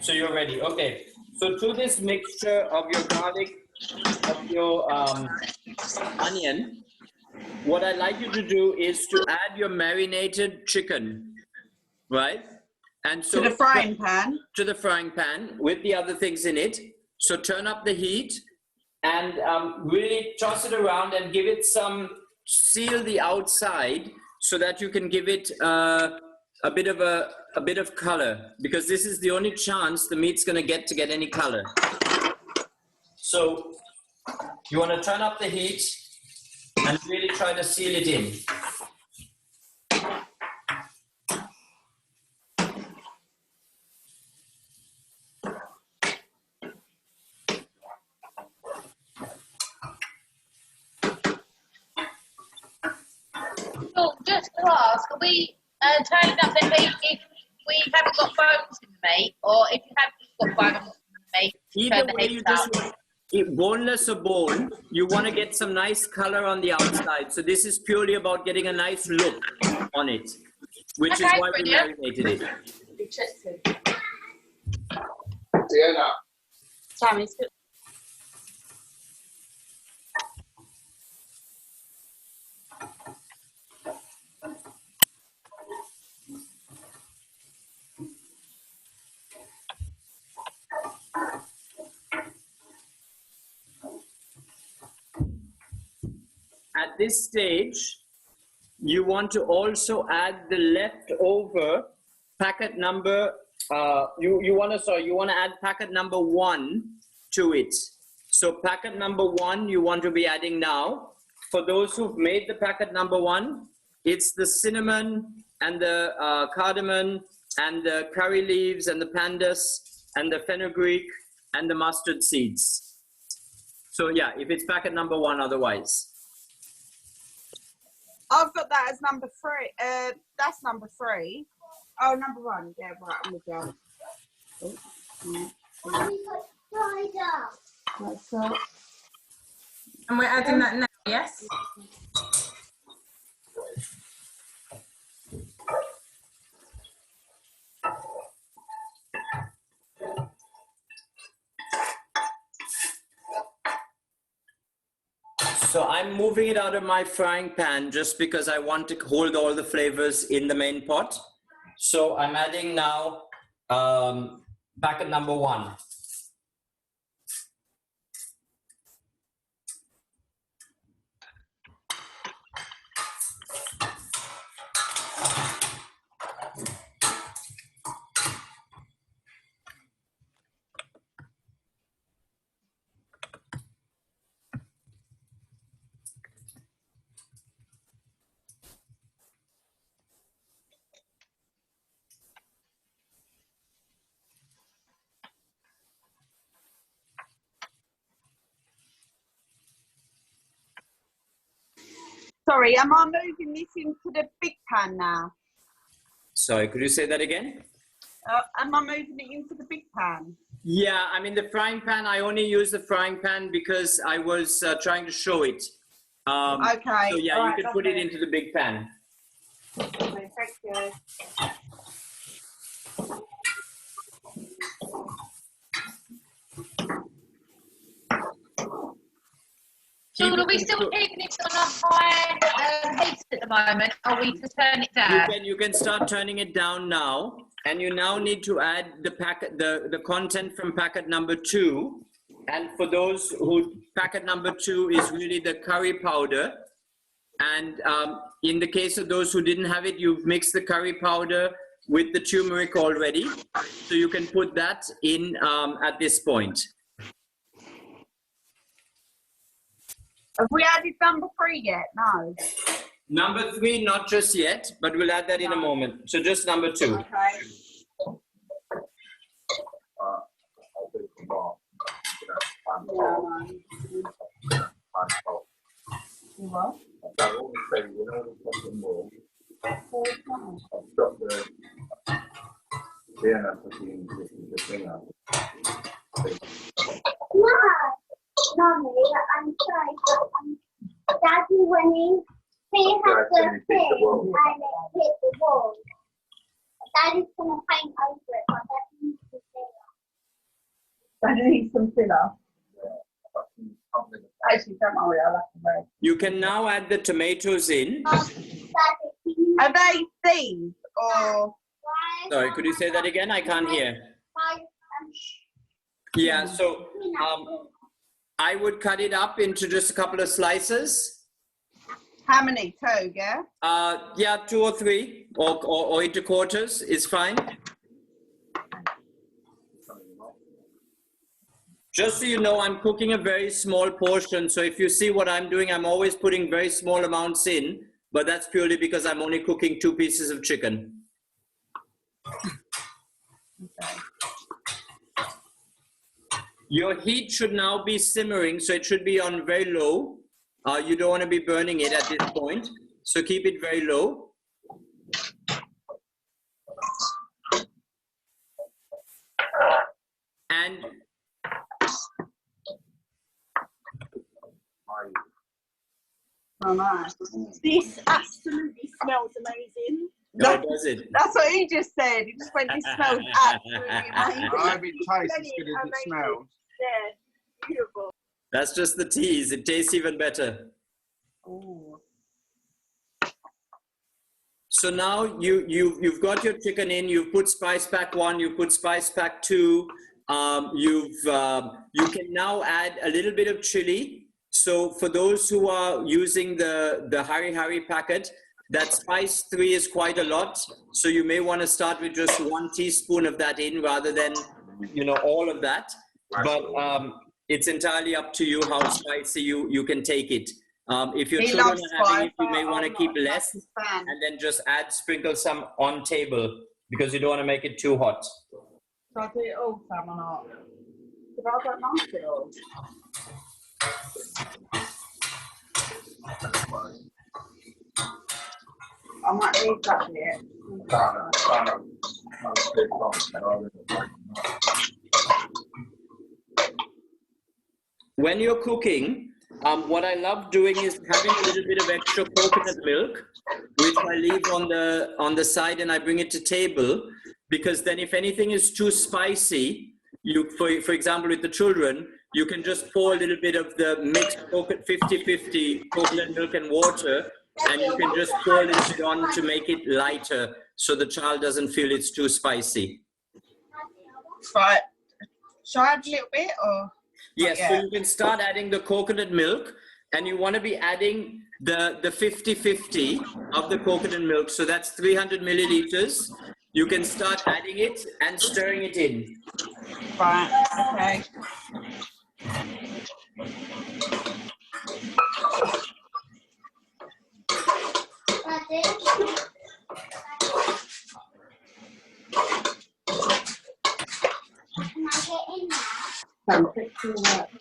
So you're ready, okay. So to this mixture of your garlic, of your onion, what I'd like you to do is to add your marinated chicken, right? And so To the frying pan. To the frying pan with the other things in it. So turn up the heat and really toss it around and give it seal the outside so that you can give it a bit of color, because this is the only chance the meat's going to get any color. So you want to turn up the heat and really try to seal it in. So just to ask, are we turning up the heat if we haven't got bones in the meat, or if you haven't got bones in the meat, Either turn the way, heat you up? just boneless or bone, you want to get some nice color on the outside. So this is purely about getting a nice look on it, which is Okay, why we brilliant. marinated it. Sammy, At this stage, you want to also add the leftover packet number. You want to add packet number 1 to it. So packet number 1 you want to be adding now. For those who've made the packet number 1, it's the cinnamon and the cardamom and the curry leaves and the pandas and the fenugreek and the mustard seeds. So yeah, if it's packet number 1 otherwise. I've got that as number 3. That's number 3. Oh, number 1. Yeah, right. I'm with you. That's all. And we're adding that now, yes? So I'm moving it out of my frying pan just because I want to hold all the flavors in the main pot. So I'm adding now packet number 1. Sorry, am I moving this into the big pan now? Sorry, could you say that again? Am I moving it into the big pan? Yeah, I mean the frying pan, I only use the frying pan because I was trying to show it. Okay. So yeah, all you right, can put it into the big pan. Okay, thank you. Sean, are we still keeping this on a high heat at the moment? Are we to turn it down? You can start turning it down now, and you now need to add the packet, the content from packet number 2. And for those who, packet number 2 is really the curry powder. And in the case of those who didn't have it, you've mixed the curry powder with the turmeric already. So you can put that in at this point. Have we added number 3 yet? No. Number 3, not just yet, but we'll add that in a moment. So just number 2. Okay. What? Mommy, I'm sorry, but Daddy, when he has the thing and it hit the wall, Daddy's gonna paint over it, but Daddy needs to filler. Daddy needs some filler. Actually, don't worry, I'll have to wait. You can now add the tomatoes in. Daddy, Are they these or? Sorry, could you say that again? I can't hear. Yeah, so I would cut it up into just a couple of slices. How many? 2, yeah? Yeah, 2 or 3 or into quarters is fine. Just so you know, I'm cooking a very small portion. So if you see what I'm doing, I'm always putting very small amounts in, but that's purely because I'm only cooking 2 pieces of chicken. Okay. Your heat should now be simmering, so it should be on very low. You don't want to be burning it at this point, so keep it very low. And Oh, nice. This absolutely smells amazing. no, does it? That's what he just said. He just went, it smells absolutely amazing. I hope it tastes as good as it smells. Yeah, beautiful. That's just the tease. It tastes even better. Ooh. So now you've got your chicken in. You've put spice pack 1. You put spice pack 2. You can now add a little bit of chili. So for those who are using the Hari Hari packet, that spice 3 is quite a lot. So you may want to start with just 1 teaspoon of that in rather than, all of that. But it's entirely up to you how spicy you can take it. If your children are having it, you may want to keep less and then just sprinkle some on table because you don't want to make it too hot. So I do it all, Sam, or not? Because I don't like it all. I might leave that here. When you're cooking, what I love doing is having a little bit of extra coconut milk, which I leave on the side and I bring it to table, because then if anything is too spicy, for example with the children, you can just pour a little bit of the mixed 50-50 coconut milk and water, and you can just pour a little bit on to make it lighter so the child doesn't feel it's too spicy. Right. Shall I add a little bit or? Yes, so you can start adding the coconut milk, and you want to be adding the 50-50 of the coconut milk. So that's 300 milliliters. You can start adding it and stirring it in. Right, okay.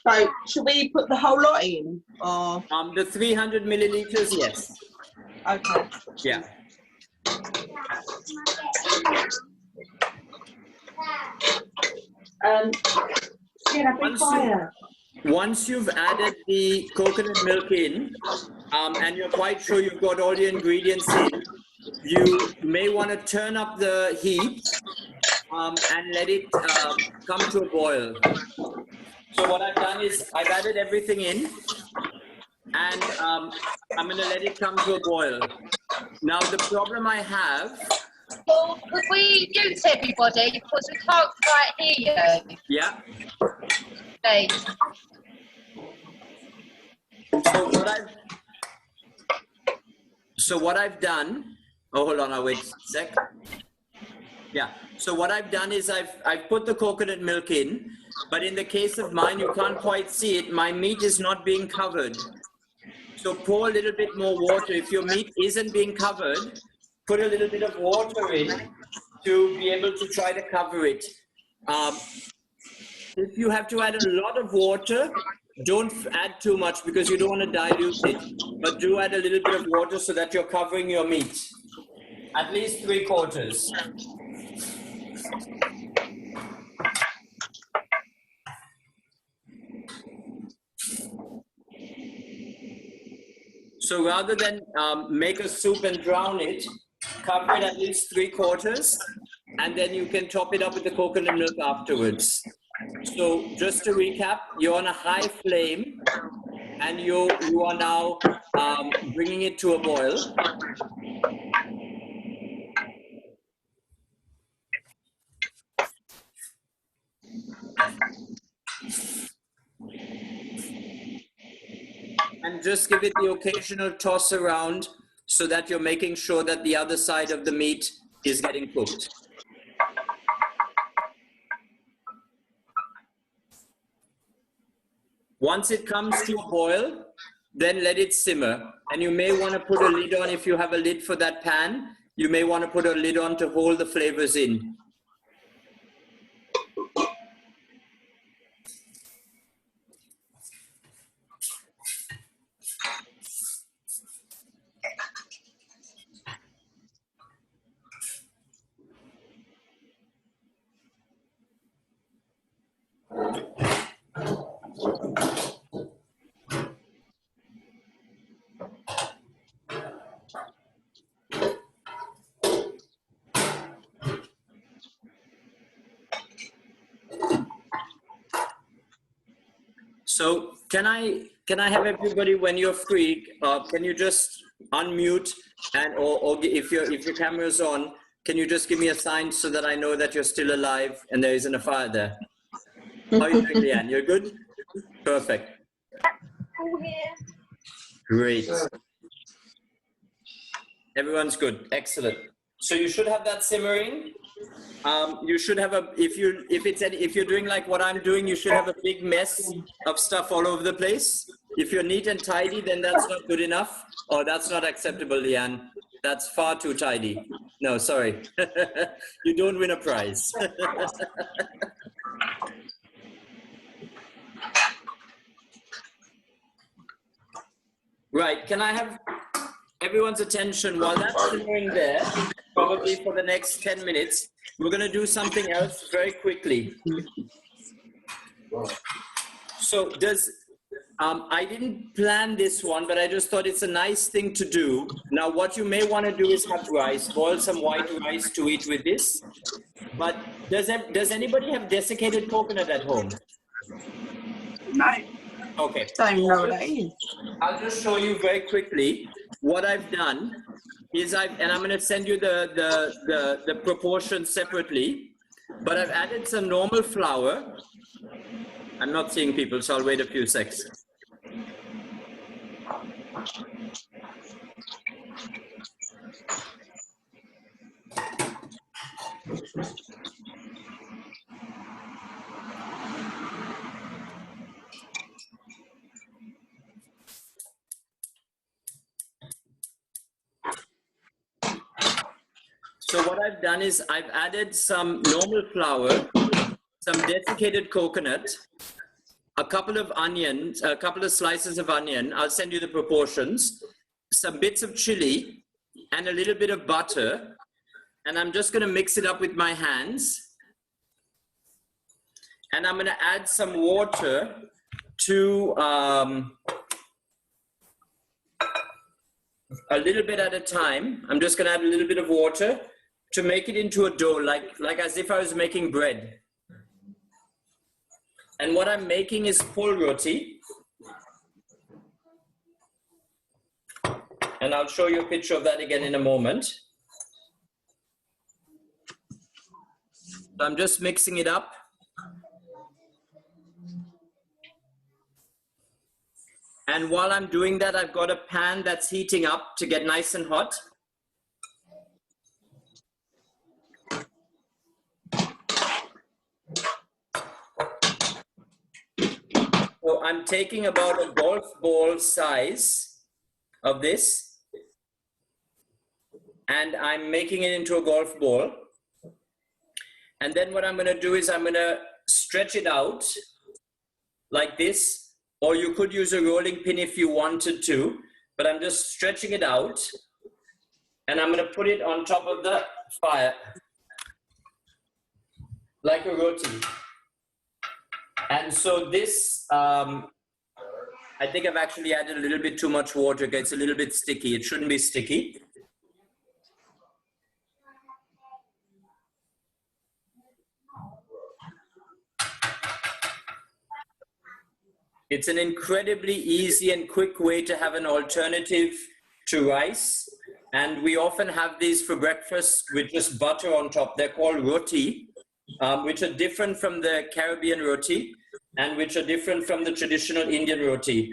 So, should we put the whole lot in, or? The 300 milliliters, yes. Okay. Yeah. Once you've added the coconut milk in, and you're quite sure you've got all the ingredients in, you may want to turn up the heat and let it come to a boil. So what I've done is I've added everything in, and I'm going to let it come to a boil. Now the problem I have... Well, could we mute everybody because we can't quite hear you? Yeah. Please. So what I've done... Oh, hold on, I'll wait a sec. Yeah. So what I've done is I've put the coconut milk in, but in the case of mine, you can't quite see it. My meat is not being covered. So pour a little bit more water. If your meat isn't being covered, put a little bit of water in to be able to try to cover it. If you have to add a lot of water, don't add too much because you don't want to dilute it. But do add a little bit of water so that you're covering your meat. At least 3/4. So rather than make a soup and drown it, cover it at least 3/4, and then you can top it up with the coconut milk afterwards. So just to recap, you're on a high flame, and you are now bringing it to a boil. And just give it the occasional toss around so that you're making sure that the other side of the meat is getting cooked. Once it comes to a boil, then let it simmer. And you may want to put a lid on if you have a lid for that pan. You may want to put a lid on to hold the flavors in. So can I have everybody, when you're free, can you just unmute and or if your camera's on, can you just give me a sign so that I know that you're still alive and there isn't a fire there? How are you doing, Leanne? You're good? Perfect. Great. Everyone's good. Excellent. So you should have that simmering. You should have if you're doing like what I'm doing, you should have a big mess of stuff all over the place. If you're neat and tidy, then that's not good enough. Oh, that's not acceptable, Leanne. That's far too tidy. No, sorry. You don't win a prize. Right, can I have everyone's attention while that's simmering there, probably for the next 10 minutes. We're going to do something else very quickly. So I didn't plan this one, but I just thought it's a nice thing to do. Now, what you may want to do is have rice, boil some white rice to eat with this. But does anybody have desiccated coconut at home? No. Okay. Don't even know what that is. I'll just show you very quickly what I've done is and I'm going to send you the proportions separately, but I've added some normal flour. I'm not seeing people, so I'll wait a few seconds. So what I've done is I've added some normal flour, some desiccated coconut, a couple of onions, a couple of slices of onion. I'll send you the proportions, some bits of chili, and a little bit of butter. And I'm just going to mix it up with my hands. And I'm going to add some water to a little bit at a time. I'm just going to add a little bit of water to make it into a dough, like as if I was making bread. And what I'm making is full roti. And I'll show you a picture of that again in a moment. So I'm just mixing it up. And while I'm doing that, I've got a pan that's heating up to get nice and hot. So I'm taking about a golf ball size of this, and I'm making it into a golf ball. And then what I'm going to do is I'm going to stretch it out like this, or you could use a rolling pin if you wanted to, but I'm just stretching it out, and I'm going to put it on top of the fire like a roti. And so this, I think I've actually added a little bit too much water. It's a little bit sticky. It shouldn't be sticky. It's an incredibly easy and quick way to have an alternative to rice. And we often have these for breakfast with just butter on top. They're called roti, which are different from the Caribbean roti and which are different from the traditional Indian roti.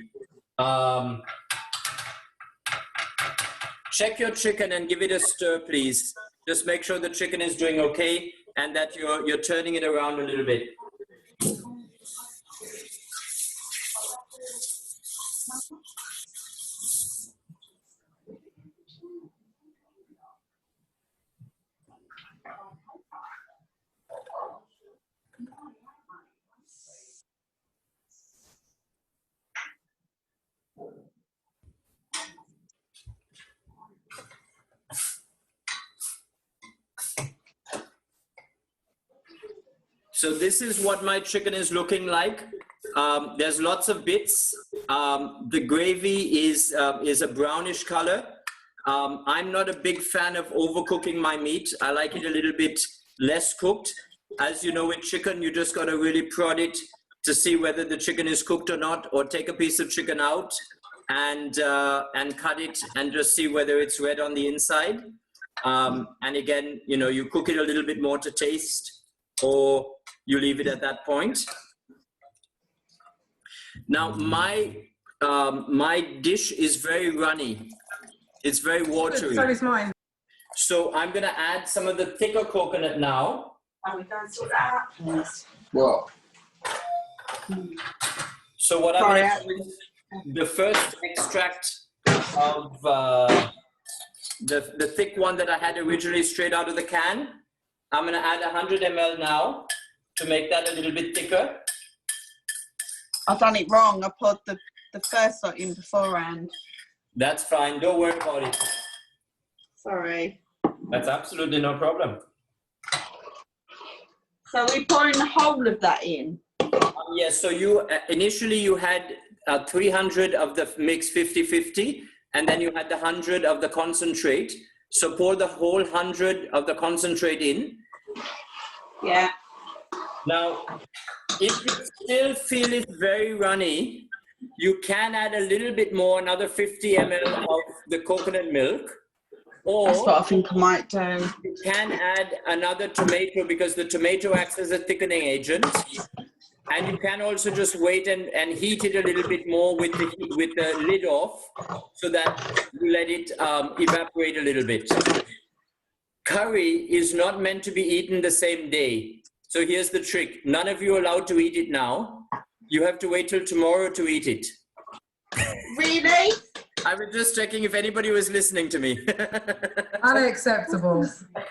Check your chicken and give it a stir, please. Just make sure the chicken is doing okay and that you're turning it around a little bit. So this is what my chicken is looking like. There's lots of bits. The gravy is a brownish color. I'm not a big fan of overcooking my meat. I like it a little bit less cooked. As you know, with chicken, you just got to really prod it to see whether the chicken is cooked or not, or take a piece of chicken out and cut it and just see whether it's red on the inside. And again, you know, you cook it a little bit more to taste, or you leave it at that point. Now, my dish is very runny. It's very watery. So is mine. So I'm going to add some of the thicker coconut now. Are we going to sort that out, please? What? So what I'm going to do is the first extract of the thick one that I had originally straight out of the can. I'm going to add 100 ml now to make that a little bit thicker. I've done it wrong. I put the first lot in beforehand. That's fine. Don't worry about it. Sorry. That's absolutely no problem. So we're pouring the whole of that in? Yes, so you initially you had 300 of the mix 50-50, and then you had the 100 of the concentrate. So pour the whole 100 of the concentrate in. Yeah. Now, if you still feel it very runny, you can add a little bit more, another 50 ml of the coconut milk. That's what Or I think I might do. you can add another tomato because the tomato acts as a thickening agent. And you can also just wait and heat it a little bit more with the lid off so that you let it evaporate a little bit. Curry is not meant to be eaten the same day. So here's the trick. None of you are allowed to eat it now. You have to wait till tomorrow to eat it. Really? I was just checking if anybody was listening to me. Unacceptable.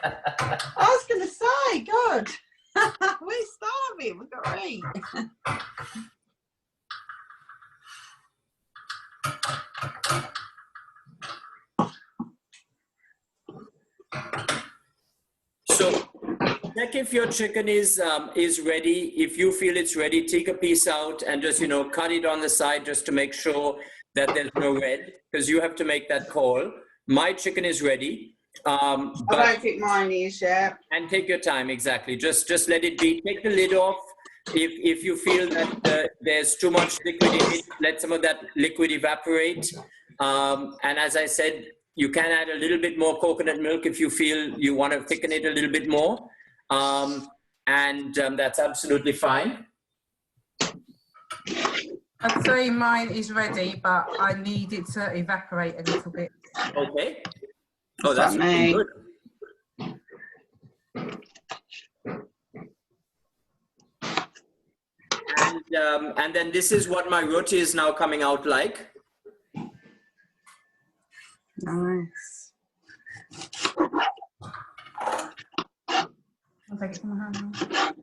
I was going to say, God, we're starving. We've got to eat. So check if your chicken is ready. If you feel it's ready, take a piece out and just, cut it on the side just to make sure that there's no red, because you have to make that call. My chicken is ready. I don't think mine is yet. And take your time, exactly. Just let it be. Take the lid off. If you feel that there's too much liquid in it, let some of that liquid evaporate. And as I said, you can add a little bit more coconut milk if you feel you want to thicken it a little bit more. That's absolutely fine. I'd say mine is ready, but I need it to evaporate a little bit. Okay. Oh, that's really good. And then this is what my roti is now coming out like. Nice. I'll take it from my hand now.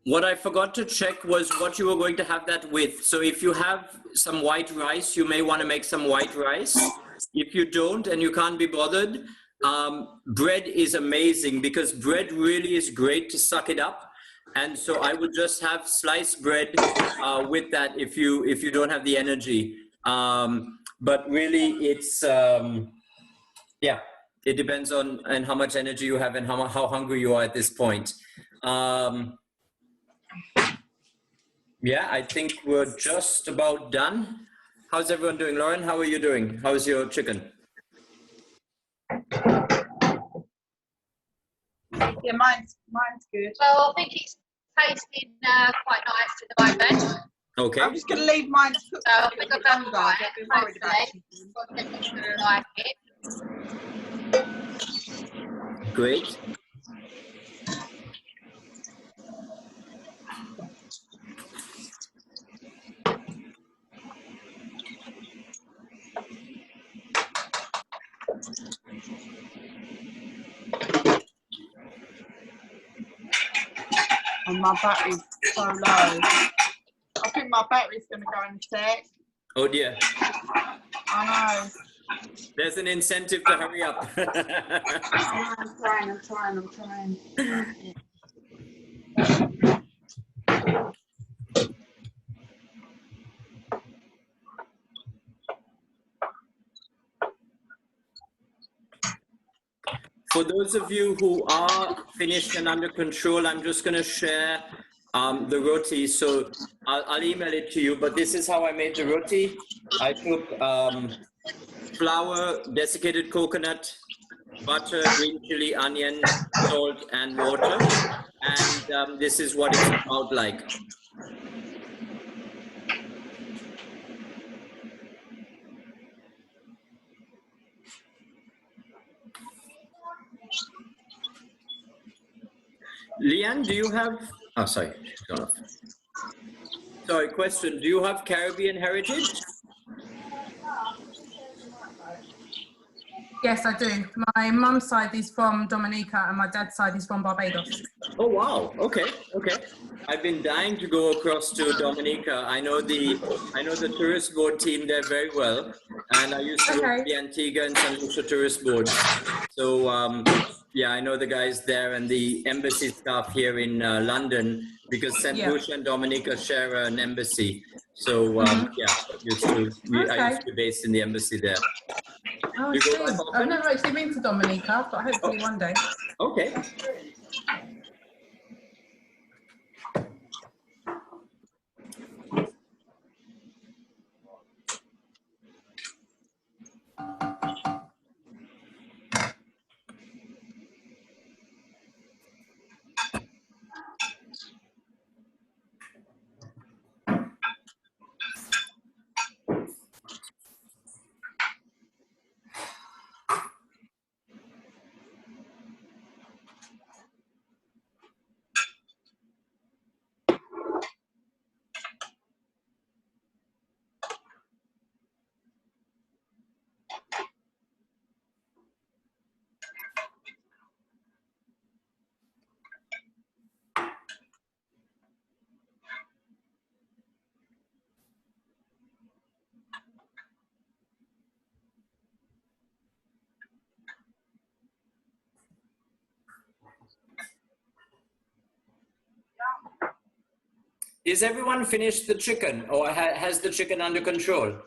What I forgot to check was what you were going to have that with. So if you have some white rice, you may want to make some white rice. If you don't and you can't be bothered, bread is amazing because bread really is great to suck it up. And so I would just have sliced bread with that if you don't have the energy. But really it's, yeah, it depends on how much energy you have and how hungry you are at this point. Yeah, I think we're just about done. How's everyone doing? Lauren, how are you doing? How's your chicken? Yeah, mine's good. Well, I think it's tasting quite nice at the moment. Okay. I'm just going to leave mine to cook. So I think I've done longer. right, I've been worried about hopefully. I'm gonna like it. Great. And my battery's so low. I think my battery's going to go in a sec. Oh dear. I know. There's an incentive to hurry up. I'm trying. For those of you who are finished and under control, I'm just going to share the roti. So I'll email it to you, but this is how I made the roti. I took flour, desiccated coconut, butter, green chili, onion, salt, and water. And this is what it's about like. Leanne, do you have, oh, sorry, she's gone off. Sorry, question, do you have Caribbean heritage? Yes, I do. My mum's side is from Dominica and my dad's side is from Barbados. Oh, wow. Okay. Okay. I've been dying to go across to Dominica. I know the tourist board team there very well. And I used to work for the Antigua and St. Lucia tourist board. So, yeah, I know the guys there and the embassy staff here in London because St. Lucia and Dominica share an embassy. So, yeah, I used to be based in the embassy there. Oh, I see. I've never actually been to Dominica, but hopefully one day. Okay. Is everyone finished the chicken or has the chicken under control?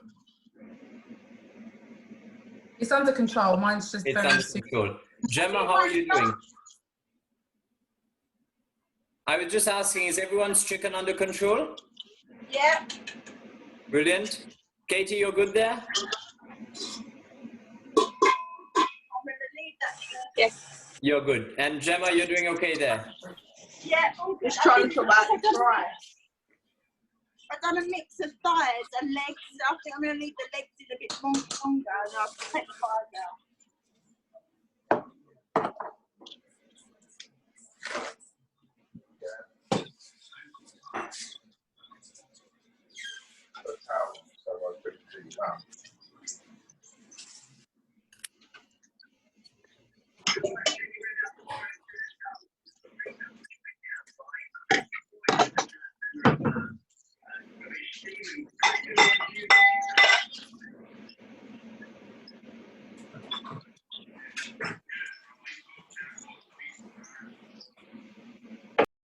It's under control. Mine's just it's very under control. Gemma, how are you doing? I was just asking, is everyone's chicken under control? Yeah. Brilliant. Katie, you're good there? I'm going to leave that. Yes. You're good. And Gemma, you're doing okay there? Yeah, all good. Just trying to like dry. I've done a mix of thighs and legs. I think I'm going to leave the legs in a bit longer and I'll take the thighs out.